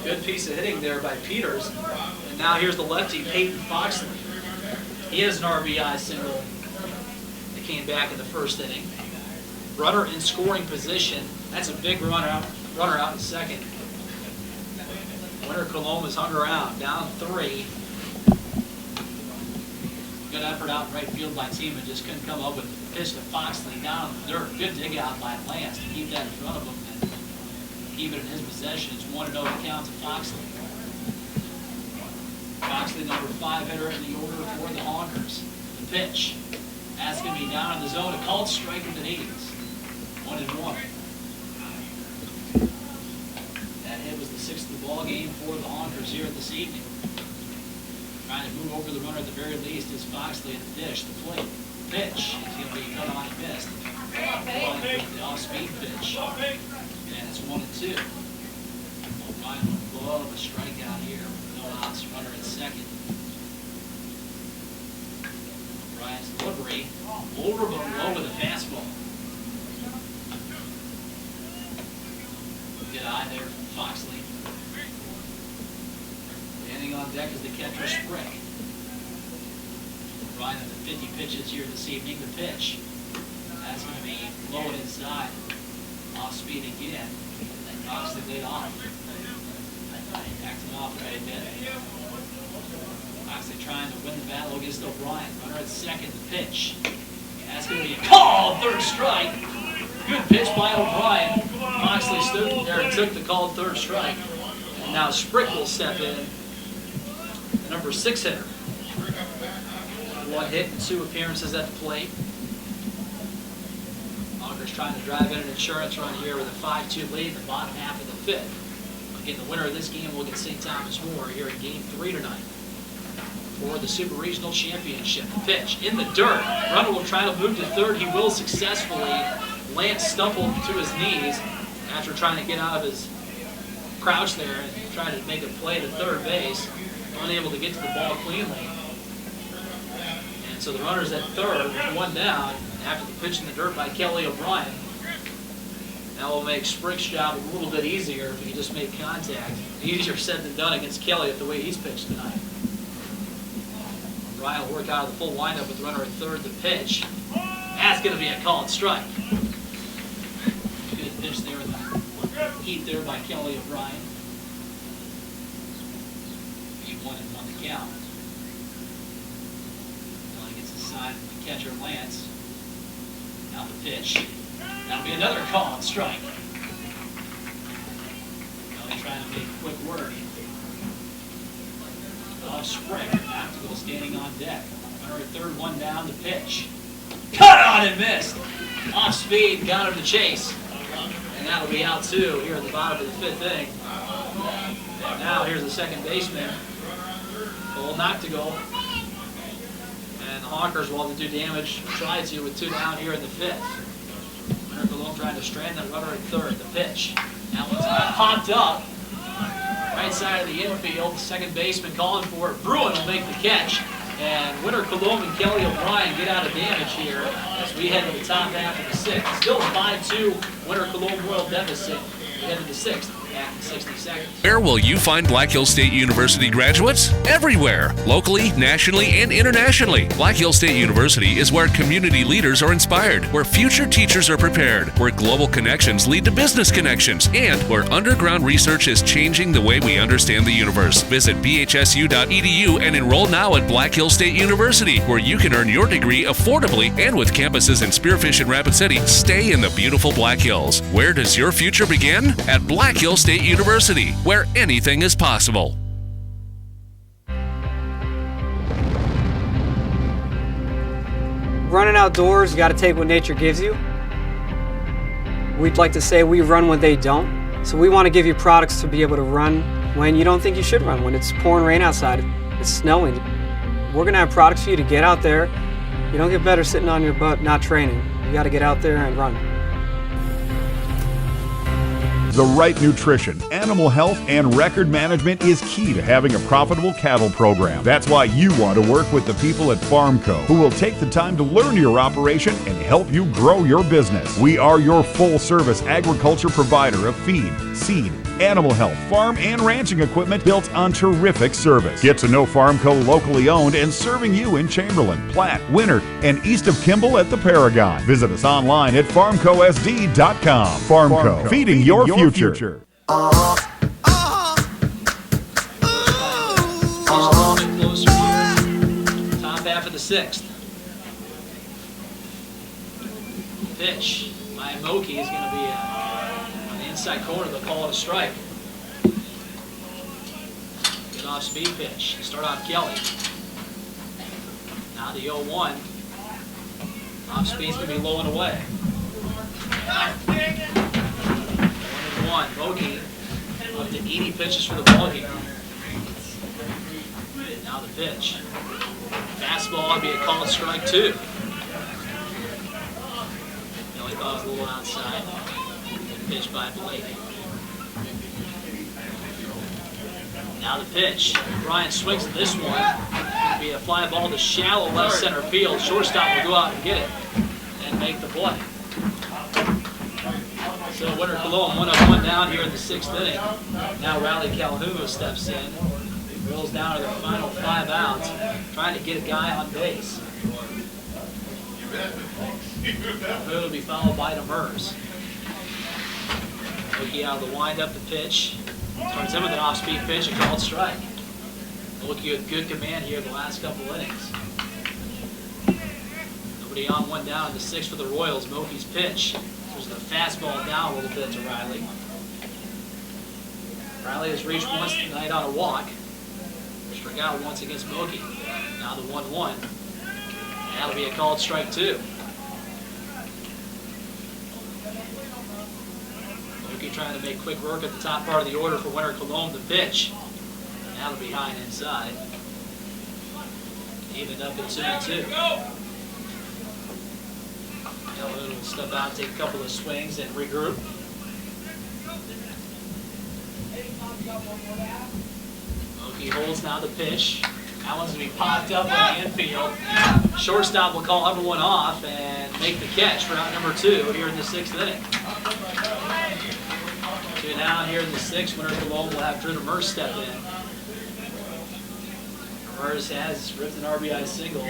Good piece of hitting there by Peters. And now here's the lefty, Peyton Foxley. He has an RBI single that came back in the first inning. Runner in scoring position. That's a big runner out in second. Winter Colome has hung around, down 3. Good effort out in right field by Tiemann, just couldn't come up with the pitch to Foxley down in the dirt. Good dig out by Lance to keep that in front of him and keep it in his possession. It's 1-0 to count to Foxley. Foxley, number 5 hitter in the order for the Honkers. The pitch. That's going to be down in the zone. A called strike with the knees. 1-1. That hit was the 6th of the ball game for the Honkers here this evening. Trying to move over the runner at the very least is Foxley at the dish, the plate. Pitch. He's going to be cut on and missed. The off-speed pitch. And it's 1-2. O'Brien would love a strikeout here. No outs, runner at second. O'Brien's delivery. Over but low with a fastball. Good eye there from Foxley. Standing on deck is the catcher, Sprick. O'Brien at the 50 pitches here this evening. The pitch. That's going to be low and inside. Off speed again. And Foxley laid off. Backed him off right a bit. Foxley trying to win the battle against O'Brien. Runner at second. The pitch. That's going to be a call. Third strike. Good pitch by O'Brien. Foxley stood there and took the called third strike. And now Sprick will step in. The number 6 hitter. 1 hit and 2 appearances at the plate. Honkers trying to drive in an insurance run here with a 5-2 lead in the bottom half of the 5th. Again, the winner of this game will get St. Thomas More here in Game 3 tonight for the Super Regional Championship. The pitch in the dirt. Runner will try to move to third. He will successfully. Lance stumbled to his knees after trying to get out of his crouch there and trying to make a play to third base. Unable to get to the ball cleanly. And so the runner's at third with 1 down after the pitch in the dirt by Kelly O'Brien. That will make Sprick's job a little bit easier if he can just make contact. Easier said than done against Kelly at the way he's pitched tonight. O'Brien will work out of the full windup with the runner at third. The pitch. That's going to be a called strike. Good pitch there in the heat there by Kelly O'Brien. 1-1 the count. Now he gets inside the catcher Lance. Now the pitch. That'll be another call and strike. Kelly trying to make quick work. Off Sprick. Optical standing on deck. Runner at third, 1 down. The pitch. Cut on and missed. Off speed, got him to chase. And that'll be out 2 here at the bottom of the 5th inning. And now here's the second baseman. Full knock to go. And the Honkers will have to do damage, try to, with 2 down here in the 5th. Winter Colome trying to strand that runner at third. The pitch. That one's popped up. Right side of the infield. Second baseman calling for it. Bruin will make the catch. And Winter Colome and Kelly O'Brien get out of damage here as we head to the top half of the 6th. Still a 5-2 Winter Colome Royal deficit We head to the sixth, back in 60 seconds. Where will you find Black Hills State University graduates? Everywhere, locally, nationally, and internationally. Black Hills State University is where community leaders are inspired, where future teachers are prepared, where global connections lead to business connections, and where underground research is changing the way we understand the universe. Visit bhsu.edu and enroll now at Black Hills State University, where you can earn your degree affordably and with campuses in Spearfish and Rapid City. Stay in the beautiful Black Hills. Where does your future begin? At Black Hills State University, where anything is possible. Running outdoors, you got to take what nature gives you. We'd like to say we run when they don't. So we want to give you products to be able to run when you don't think you should run, when it's pouring rain outside, it's snowing. We're going to have products for you to get out there. You don't get better sitting on your butt not training. You got to get out there and run. The right nutrition, animal health, and record management is key to having a profitable cattle program. That's why you want to work with the people at Farmco, who will take the time to learn your operation and help you grow your business. We are your full-service agriculture provider of feed, seed, animal health, farm, and ranching equipment built on terrific service. Get to know Farmco locally owned and serving you in Chamberlain, Platte, Winter, and east of Kimball at the Paragon. Visit us online at farmcosd.com. Farmco, feeding your future. Closer here. Top half of the sixth. Pitch by Moki is going to be on the inside corner. They'll call it a strike. Good off-speed pitch. Start off Kelly. Now the 0-1. Off-speed's going to be low and away. 1-1. Moki up to 80 pitches for the ballgame. Now the pitch. Fastball would be a called strike 2. Kelly thought it was a little outside. Good pitch by Blake. Now the pitch. Brian swings at this one. It'll be a fly ball to shallow left center field. Shortstop will go out and get it and make the play. So Winter Colome 1 up, 1 down here in the 6th inning. Now Riley Calhoun steps in, rolls down to their final 5 outs, trying to get a guy on base. Calhoun will be followed by Demers. Mookie out of the windup, the pitch. Starts in with an off-speed pitch, a called strike. Mookie with good command here the last couple innings. Nobody on, 1 down in the 6th for the Royals. Mookie's pitch. There's the fastball down a little bit to Riley. Riley has reached once tonight on a walk. Struck out once against Mookie. Now the 1-1. That'll be a called strike 2. Mookie trying to make quick work at the top part of the order for Winter Colome. The pitch. That'll be high and inside. Even up at 2-2. Calhoun will step out, take a couple of swings, and regroup. Mookie holds now the pitch. That one's going to be popped up on the infield. Shortstop will call everyone off and make the catch for out number 2 here in the 6th inning. 2 down here in the 6th. Winter Colome will have Drew Demers step in. Demers has ripped an RBI single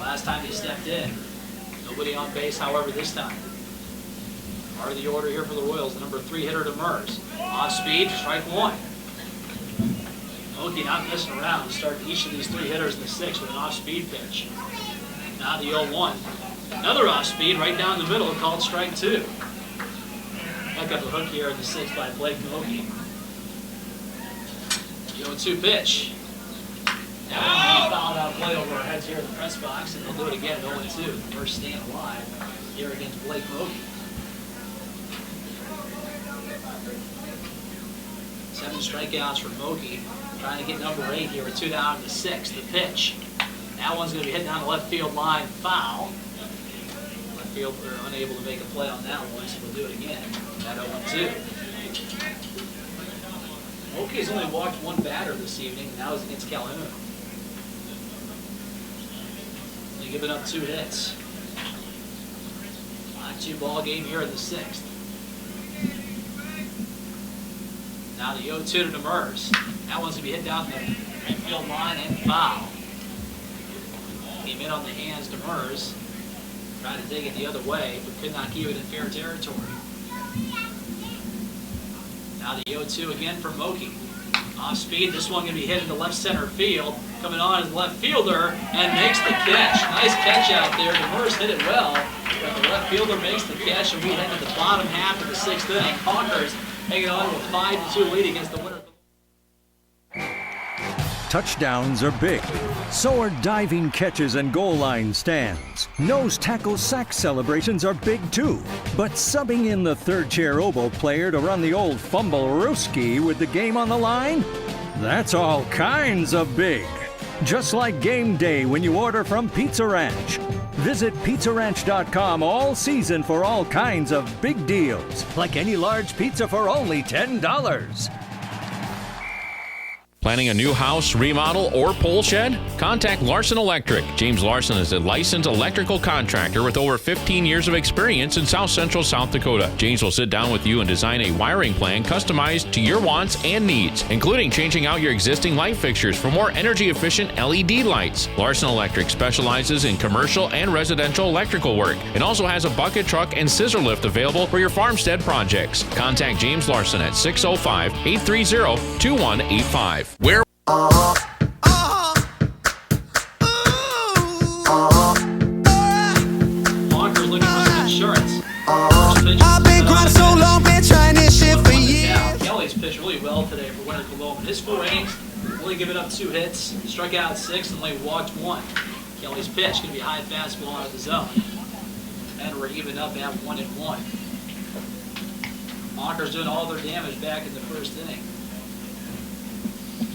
last time he stepped in. Nobody on base, however, this time. Part of the order here for the Royals, the number 3 hitter Demers. Off speed, strike 1. Mookie not messing around to start each of these 3 hitters in the 6th with an off-speed pitch. Now the 0-1. Another off-speed right down the middle, called strike 2. Back up a hook here in the 6th by Blake Mookie. The 0-2 pitch. Now we fouled out play over our heads here in the press box, and they'll do it again at 0-2. The first staying alive here against Blake Mookie. 7 strikeouts for Mookie. Trying to get number 8 here with 2 down in the 6th. The pitch. That one's going to be hitting down the left field line. Foul. Left fielder unable to make a play on that one, so we'll do it again at 0-2. Mookie's only walked 1 batter this evening, and that was against Calhoun. They've given up 2 hits. 5-2 ball game here in the 6th. Now the 0-2 to Demers. That one's going to be hit down the right field line and foul. Came in on the hands, Demers. Tried to dig it the other way, but could not keep it in fair territory. Now the 0-2 again for Moki. Off speed, this one going to be hit into left center field. Coming on as the left fielder and makes the catch. Nice catch out there. Demers hit it well, but the left fielder makes the catch, and we head to the bottom half of the 6th inning. Honkers hanging on to a 5-2 lead against the winner. Touchdowns are big. So are diving catches and goal line stands. Nose tackle sack celebrations are big too. But subbing in the third chair oboe player to run the old fumble-rooski with the game on the line? That's all kinds of big. Just like game day when you order from Pizza Ranch. Visit PizzaRanch.com all season for all kinds of big deals. Like any large pizza for only $10. Planning a new house, remodel, or pole shed? Contact Larson Electric. James Larson is a licensed electrical contractor with over 15 years of experience in South Central South Dakota. James will sit down with you and design a wiring plan customized to your wants and needs, including changing out your existing light fixtures for more energy-efficient LED lights. Larson Electric specializes in commercial and residential electrical work and also has a bucket truck and scissor lift available for your farmstead projects. Contact James Larson at 605-830-2185. Where Honkers looking for some insurance. I've been grinding so long, been trying this shit for years. Kelly's pitched really well today for Winter Colome. In his 4 innings, only given up 2 hits, struck out 6, and only walked 1. Kelly's pitch going to be a high fastball out of the zone. And we're even up at 1-1. Honkers doing all their damage back in the 1st inning.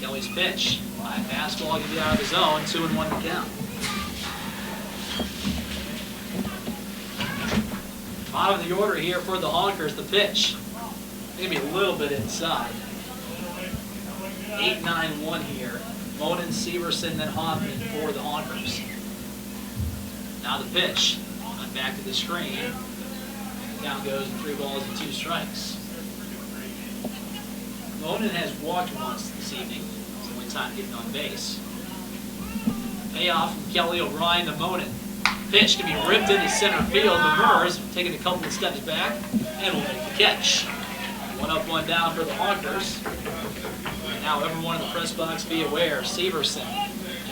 Kelly's pitch. High fastball can be out of the zone. 2-1 to count. Bottom of the order here for the Honkers. The pitch. Maybe a little bit inside. 8-9-1 here. Monin, Severson, then Hoffman for the Honkers. Now the pitch. On back to the screen. Down goes 3 balls and 2 strikes. Monin has walked once this evening. It's the only time getting on base. Payoff from Kelly O'Brien to Monin. Pitch can be ripped into center field. Demers taking a couple of steps back and will make the catch. 1 up, 1 down for the Honkers. And now everyone in the press box be aware. Severson,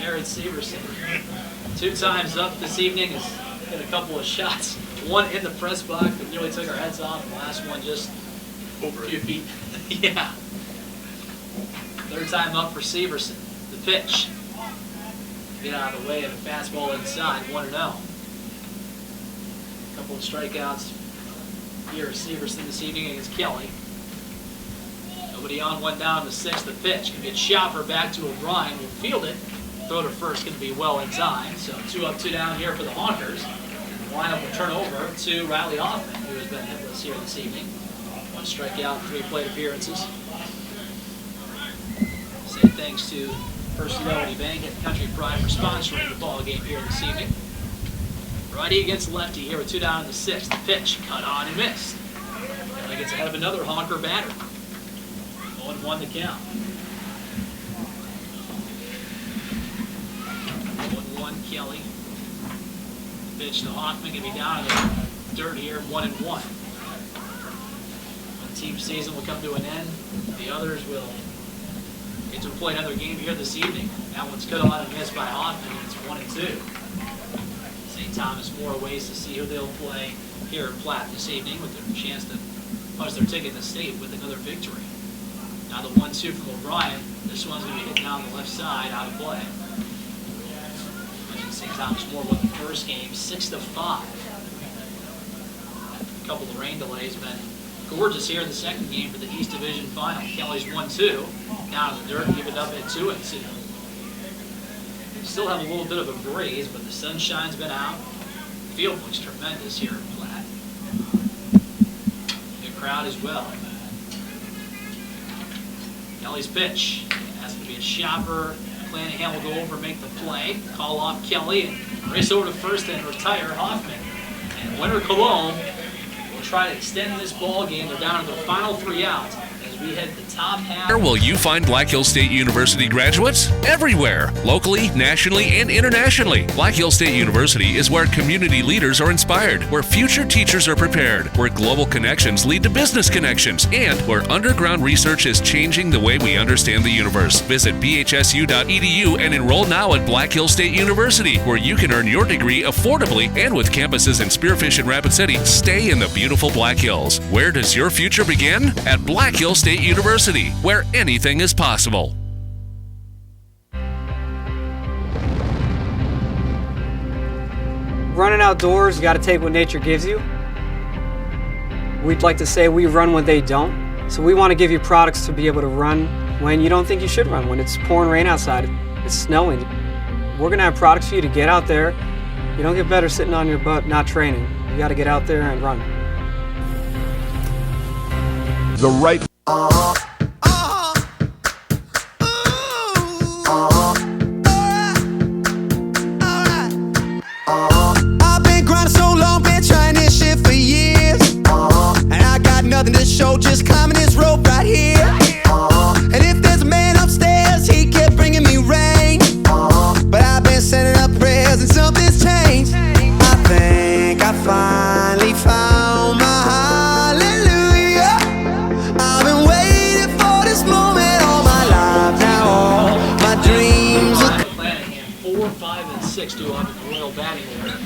Jared Severson, 2 times up this evening. Has hit a couple of shots. 1 in the press box that nearly took our heads off. And the last one just over a few feet. Yeah. 3rd time up for Severson. The pitch. Get out of the way and a fastball inside. 1-0. A couple of strikeouts here. Severson this evening against Kelly. Nobody on, 1 down to 6th. The pitch can be a chopper back to O'Brien. Will field it. Throw to first going to be well in time. So 2 up, 2 down here for the Honkers. And the lineup will turn over to Riley Hoffman, who has been hitless here this evening. 1 strikeout, 3 plate appearances. Say thanks to First Fidelity Bank and Country Pride for sponsoring the ball game here this evening. Righty against lefty here with 2 down in the 6th. The pitch cut on and missed. Kelly gets ahead of another Honker batter. 0-1 to count. 1-1 Kelly. The pitch to Hoffman can be down in the dirt here, 1-1. One team season will come to an end. The others will get to play another game here this evening. That one's cut on and missed by Hoffman. It's 1-2. St. Thomas more ways to see who they'll play here in Platte this evening with their chance to punch their ticket to state with another victory. Now the 1-2 from O'Brien. This one's going to be hit down the left side, out of play. St. Thomas more won the first game, 6-5. A couple of rain delays have been gorgeous here in the second game for the East Division Final. Kelly's 1-2. Down in the dirt, give it up at 2-2. Still have a little bit of a breeze, but the sunshine's been out. The field looks tremendous here in Platte. Good crowd as well. Kelly's pitch. Has to be a chopper. Clanahan will go over and make the play. Call off Kelly and race over to first and retire Hoffman. And Winter Colome will try to extend this ball game. They're down to their final 3 outs as as we head to the top half. Where will you find Black Hills State University graduates? Everywhere, locally, nationally, and internationally. Black Hills State University is where community leaders are inspired, where future teachers are prepared, where global connections lead to business connections, and where underground research is changing the way we understand the universe. Visit bhsu.edu and enroll now at Black Hills State University, where you can earn your degree affordably and with campuses in Spearfish and Rapid City. Stay in the beautiful Black Hills. Where does your future begin? At Black Hills State University, where anything is possible. Running outdoors, you got to take what nature gives you. We'd like to say we run when they don't. So we want to give you products to be able to run when you don't think you should run, when it's pouring rain outside, it's snowing. We're going to have products for you to get out there. You don't get better sitting on your butt not training. You got to get out there and run. The right. I've been grinding so long, been trying this shit for years. And I got nothing to show, just climbing this rope right here. And if there's a man upstairs, he kept bringing me rain. But I've been sending up prayers and something's changed. I think I finally found my hallelujah. I've been waiting for this moment all my life now. All my dreams are. Platte-Geddes, 4, 5, and 6 do up in the Royal batting order.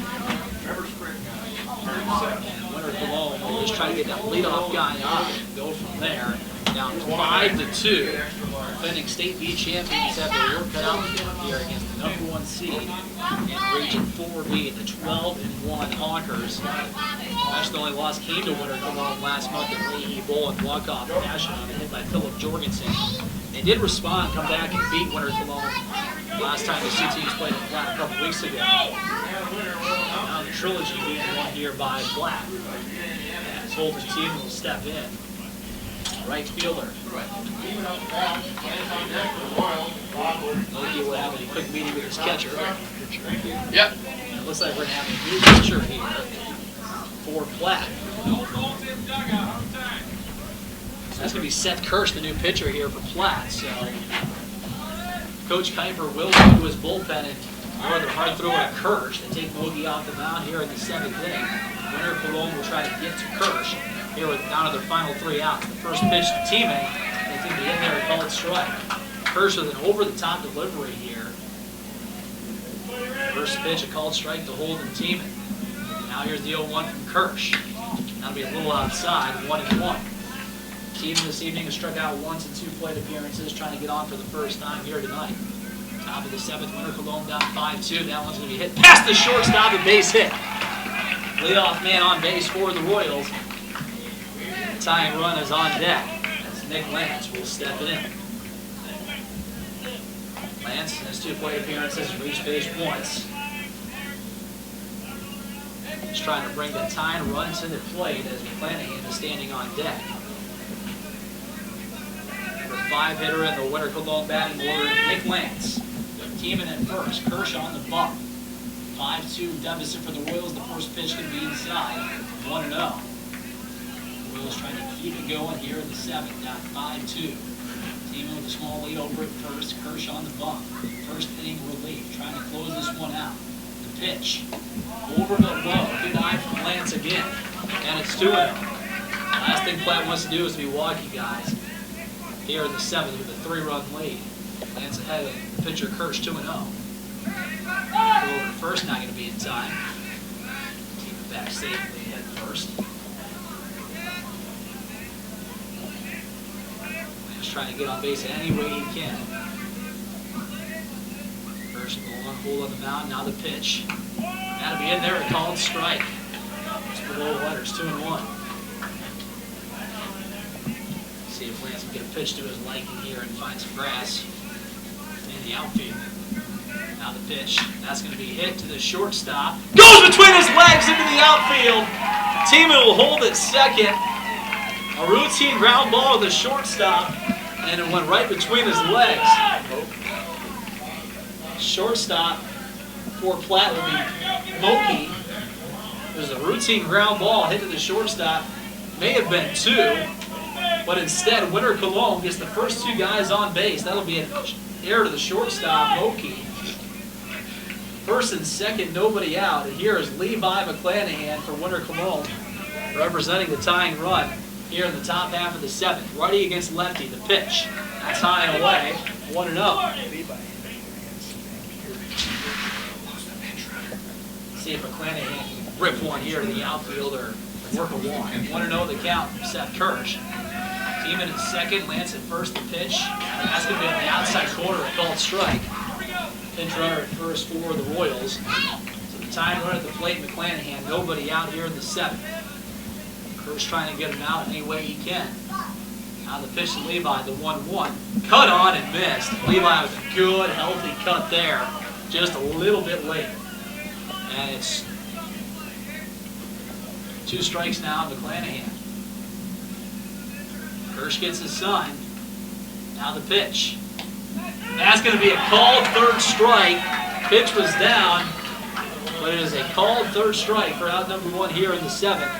And winner Colome will just try to get that leadoff guy up and go from there. Down 5-2. Defending state B champions have their work cut out here against the #1 seed in Region 4B, the 12-1 Honkers. That's the only loss came to winner Colome last month at Leahy Bowl and walk-off fashion on a hit by Philip Jorgensen. They did respond, come back and beat winner Colome last time the two teams played in Platte a couple weeks ago. Now the trilogy being won here by Platte. As Holden's team will step in. Right fielder. Loki will have a quick meeting with his catcher. Yep. It looks like we're going to have a new pitcher here for Platte. So that's going to be Seth Kirsch, the new pitcher here for Platte. So Coach Kuiper will go to his bullpen and lower their hard throw at Kirsch. They take Mogi off the mound here in the 7th inning. Winner Colome will try to get to Kirsch here with down to their final 3 outs. The first pitch to Teeman. They think to get there and call it strike. Kirsch with an over-the-top delivery here. First pitch, a called strike to Holden Teeman. Now here's the 0-1 from Kirsch. That'll be a little outside, 1-1. Teeman this evening has struck out once in 2 plate appearances, trying to get on for the first time here tonight. Top of the 7th, winner Colome down 5-2. That one's going to be hit past the shortstop, a base hit. Leadoff man on base for the Royals. Tying run is on deck as Nick Lance will step in. Lance in his 2 plate appearances has reached base once. He's trying to bring the tying run to the plate as McClanahan is standing on deck. Number 5 hitter in the winner Colome batting order, Nick Lance. Teeman at first, Kirsch on the bump. 5-2 deficit for the Royals. The first pitch can be inside, 1-0. Royals trying to keep it going here in the 7th, down 5-2. Teeman with a small lead over at first. Kirsch on the bump. First inning relief, trying to close this one out. The pitch, over the low. Good eye from Lance again, and it's 2-0. Last thing Platte wants to do is be walky guys here in the 7th with a 3-run lead. Lance ahead of the pitcher Kirsch, 2-0. Over to first, not going to be in time. Keep it back safely at first. Trying to get on base any way he can. First the long hold on the mound, now the pitch. That'll be in there, a called strike. It's below letters, 2-1. See if Lance can get a pitch to his liking here and find some grass in the outfield. Now the pitch, that's going to be hit to the shortstop. Goes between his legs into the outfield. Teeman will hold it second. A routine ground ball to the shortstop. And it went right between his legs. Shortstop for Platte will be Moki. There's a routine ground ball hit to the shortstop. May have been 2, But instead, Winter Colome gets the first two guys on base. That'll be an error to the shortstop, Moki. First and second, nobody out. And here is Levi McClanahan for Winter Colome, representing the tying run here in the top half of the seventh. Righty against lefty, the pitch. That's high and away, 1-0. See if McClanahan can rip one here to the outfield or work a walk. 1-0 the count from Seth Kirsch. Team in at second, Lance at first, the pitch. That's going to be on the outside corner, a called strike. Pinch runner at first for the Royals. So the tying run at the plate, McClanahan, nobody out here in the seventh. Kirsch trying to get him out any way he can. Now the pitch to Levi, the 1-1. Cut on and missed. Levi with a good, healthy cut there. Just a little bit late. And it's 2 strikes now on McClanahan. Kirsch gets his sign. Now the pitch. That's going to be a called third strike. Pitch was down, but it is a called third strike for out number 1 here in the seventh.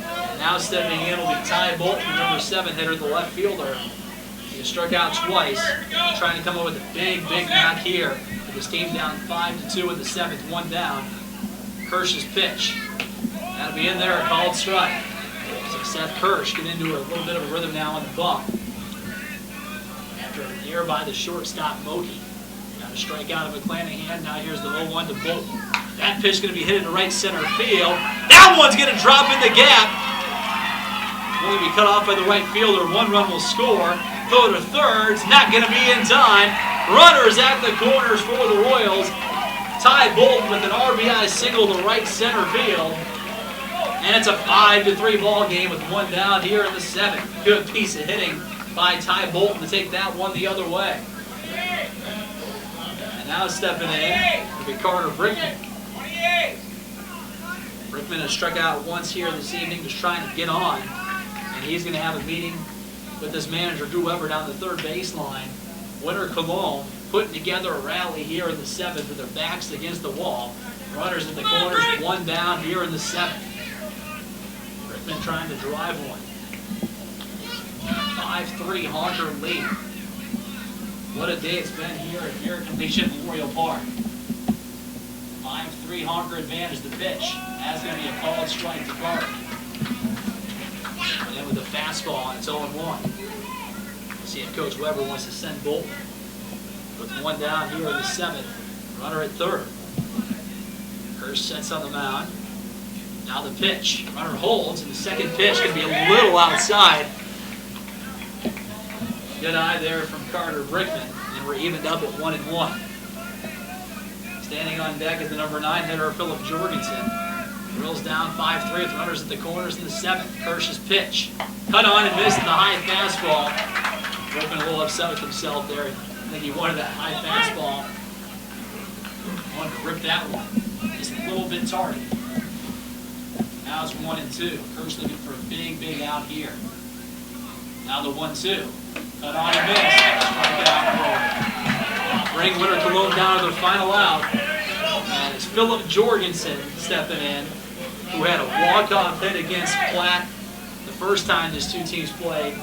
And now stepping in will be Ty Bolton, number 7 hitter, the left fielder. He struck out twice, trying to come up with a big knock here. With his team down 5-2 in the seventh, 1 down. Kirsch's pitch. That'll be in there, a called strike. So Seth Kirsch get into a little bit of a rhythm now on the bump. After an error by the shortstop, Moki. Got a strikeout of McClanahan. Now here's the 0-1 to Bolton. That pitch going to be hit into right center field. That one's going to drop in the gap. Going to be cut off by the right fielder. 1 run will score. Throw to third. It's not going to be in time. Runners at the corners for the Royals. Ty Bolton with an RBI single to right center field. And it's a 5-3 ball game with 1 down here in the seventh. Good piece of hitting by Ty Bolton to take that one the other way. And now stepping in will be Carter Brickman. Brickman has struck out once here this evening, just trying to get on. And he's going to have a meeting with his manager, Drew Weber, down the third baseline. Winter Colome putting together a rally here in the seventh with their backs against the wall. Runners in the corners, 1 down here in the seventh. Brickman trying to drive one. 5-3 Honker lead. What a day it's been here at American Legion Memorial Park. 5-3 Honker advantage, the pitch. That's going to be a called strike to Carter. And then with the fastball, and it's 0-1. We'll see if Coach Weber wants to send Bolton. With 1 down here in the seventh. Runner at third. Kirsch sets on the mound. Now the pitch. Runner holds, and the second pitch can be a little outside. Good eye there from Carter Brickman, and we're evened up at 1-1. Standing on deck is the number 9 hitter, Philip Jorgensen. Drills down 5-3 with runners at the corners in the seventh. Kirsch's pitch. Cut on and missed the high fastball. Brickman a little upset with himself there. I think he wanted that high fastball. Wanted to rip that one. Just a little bit tardy. Now it's 1-2. Kirsch looking for a big out here. Now the 1-2. Cut on and miss. Strike out. Bring Winter Colome down to their final out. And it's Philip Jorgensen stepping in, who had a walk-off hit against Platte the first time these two teams played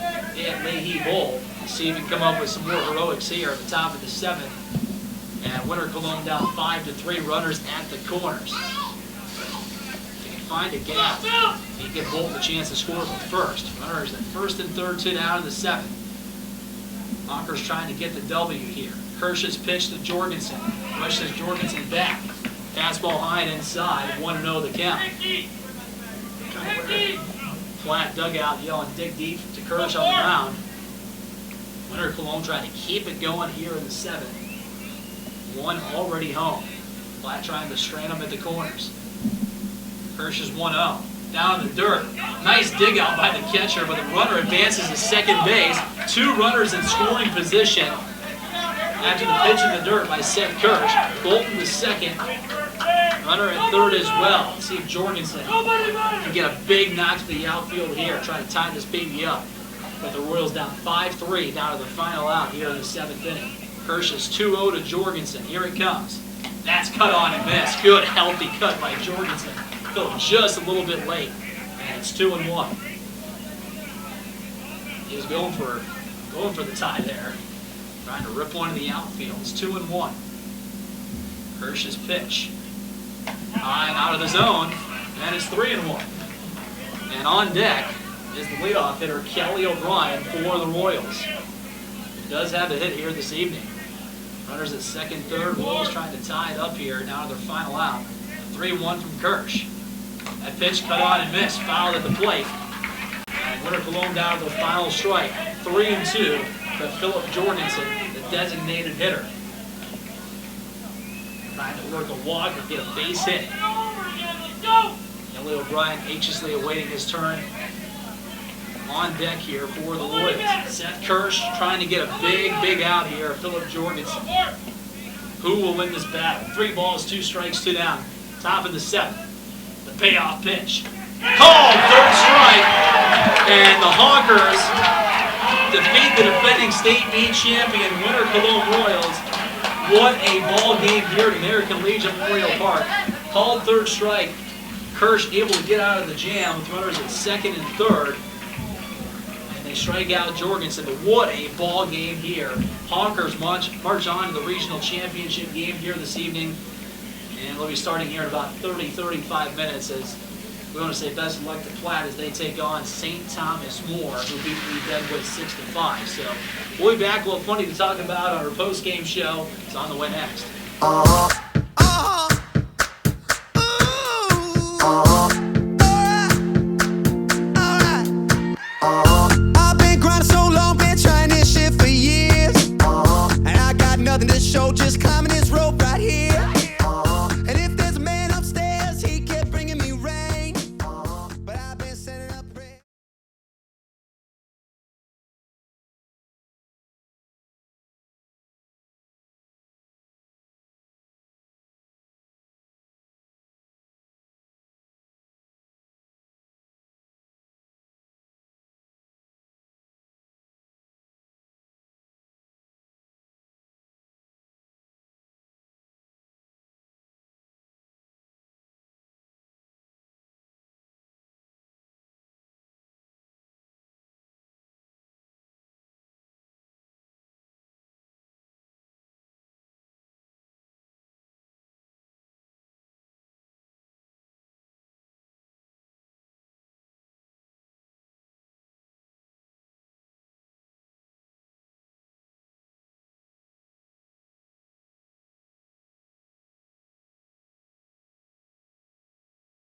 at Leahy Bowl. See if he can come up with some more heroics here at the top of the seventh. And Winter Colome down 5-3, runners at the corners. If he can find a gap, he can give Bolton a chance to score from first. Runners at first and third, 2 down in the seventh. Honkers trying to get the W here. Kirsch's pitch to Jorgensen. Pushes Jorgensen back. Fastball high and inside. 1-0 the count. Flat dugout yelling dig deep to Kirsch on the mound. Winter Colome trying to keep it going here in the seventh. 1 already home. Platte trying to strain them at the corners. Kirsch is 1-0. Down in the dirt. Nice dig out by the catcher, but the runner advances to second base. 2 runners in scoring position after the pitch in the dirt by Seth Kirsch. Bolton the second. Runner at third as well. Let's see if Jorgensen can get a big knock to the outfield here. Try to tie this baby up. But the Royals down 5-3 down to the final out here in the seventh inning. Kirsch is 2-0 to Jorgensen. Here it comes. That's cut on and missed. Good healthy cut by Jorgensen. Just a little bit late. And it's 2-1. is going for the tie there. Trying to rip one in the outfield. It's 2-1. Kirsch's pitch. High and out of the zone, and it's 3-1. And on deck is the leadoff hitter, Kelly O'Brien, for the Royals. He does have a hit here this evening. Runners at second, third. Royals trying to tie it up here now to their final out. 3-1 from Kirsch. That pitch cut on and missed. Fouled at the plate. And Winter Colome down to the final strike. 3-2 to Philip Jorgensen, the designated hitter. Trying to work a walk or get a base hit. Kelly O'Brien anxiously awaiting his turn on deck here for the Royals. Seth Kirsch trying to get a big out here. Philip Jorgensen. Who will win this battle? 3 balls, 2 strikes, 2 down. Top of the 7th. The payoff pitch. Called, 3rd strike. And the Honkers defeat the defending state meet champion Winter Colome Royals. What a ball game here at American Legion Memorial Park. Called 3rd strike. Kirsch able to get out of the jam with runners at 2nd and 3rd. And they strike out Jorgensen. But what a ball game here. Honkers march on to the regional championship game here this evening. And we'll be starting here in about 30-35 minutes as we want to say best of luck to Platte as they take on St. Thomas More, who beat Lee Deadwood 6-5. So we'll be back. We'll have plenty to talk about on our post-game show. It's on the way next.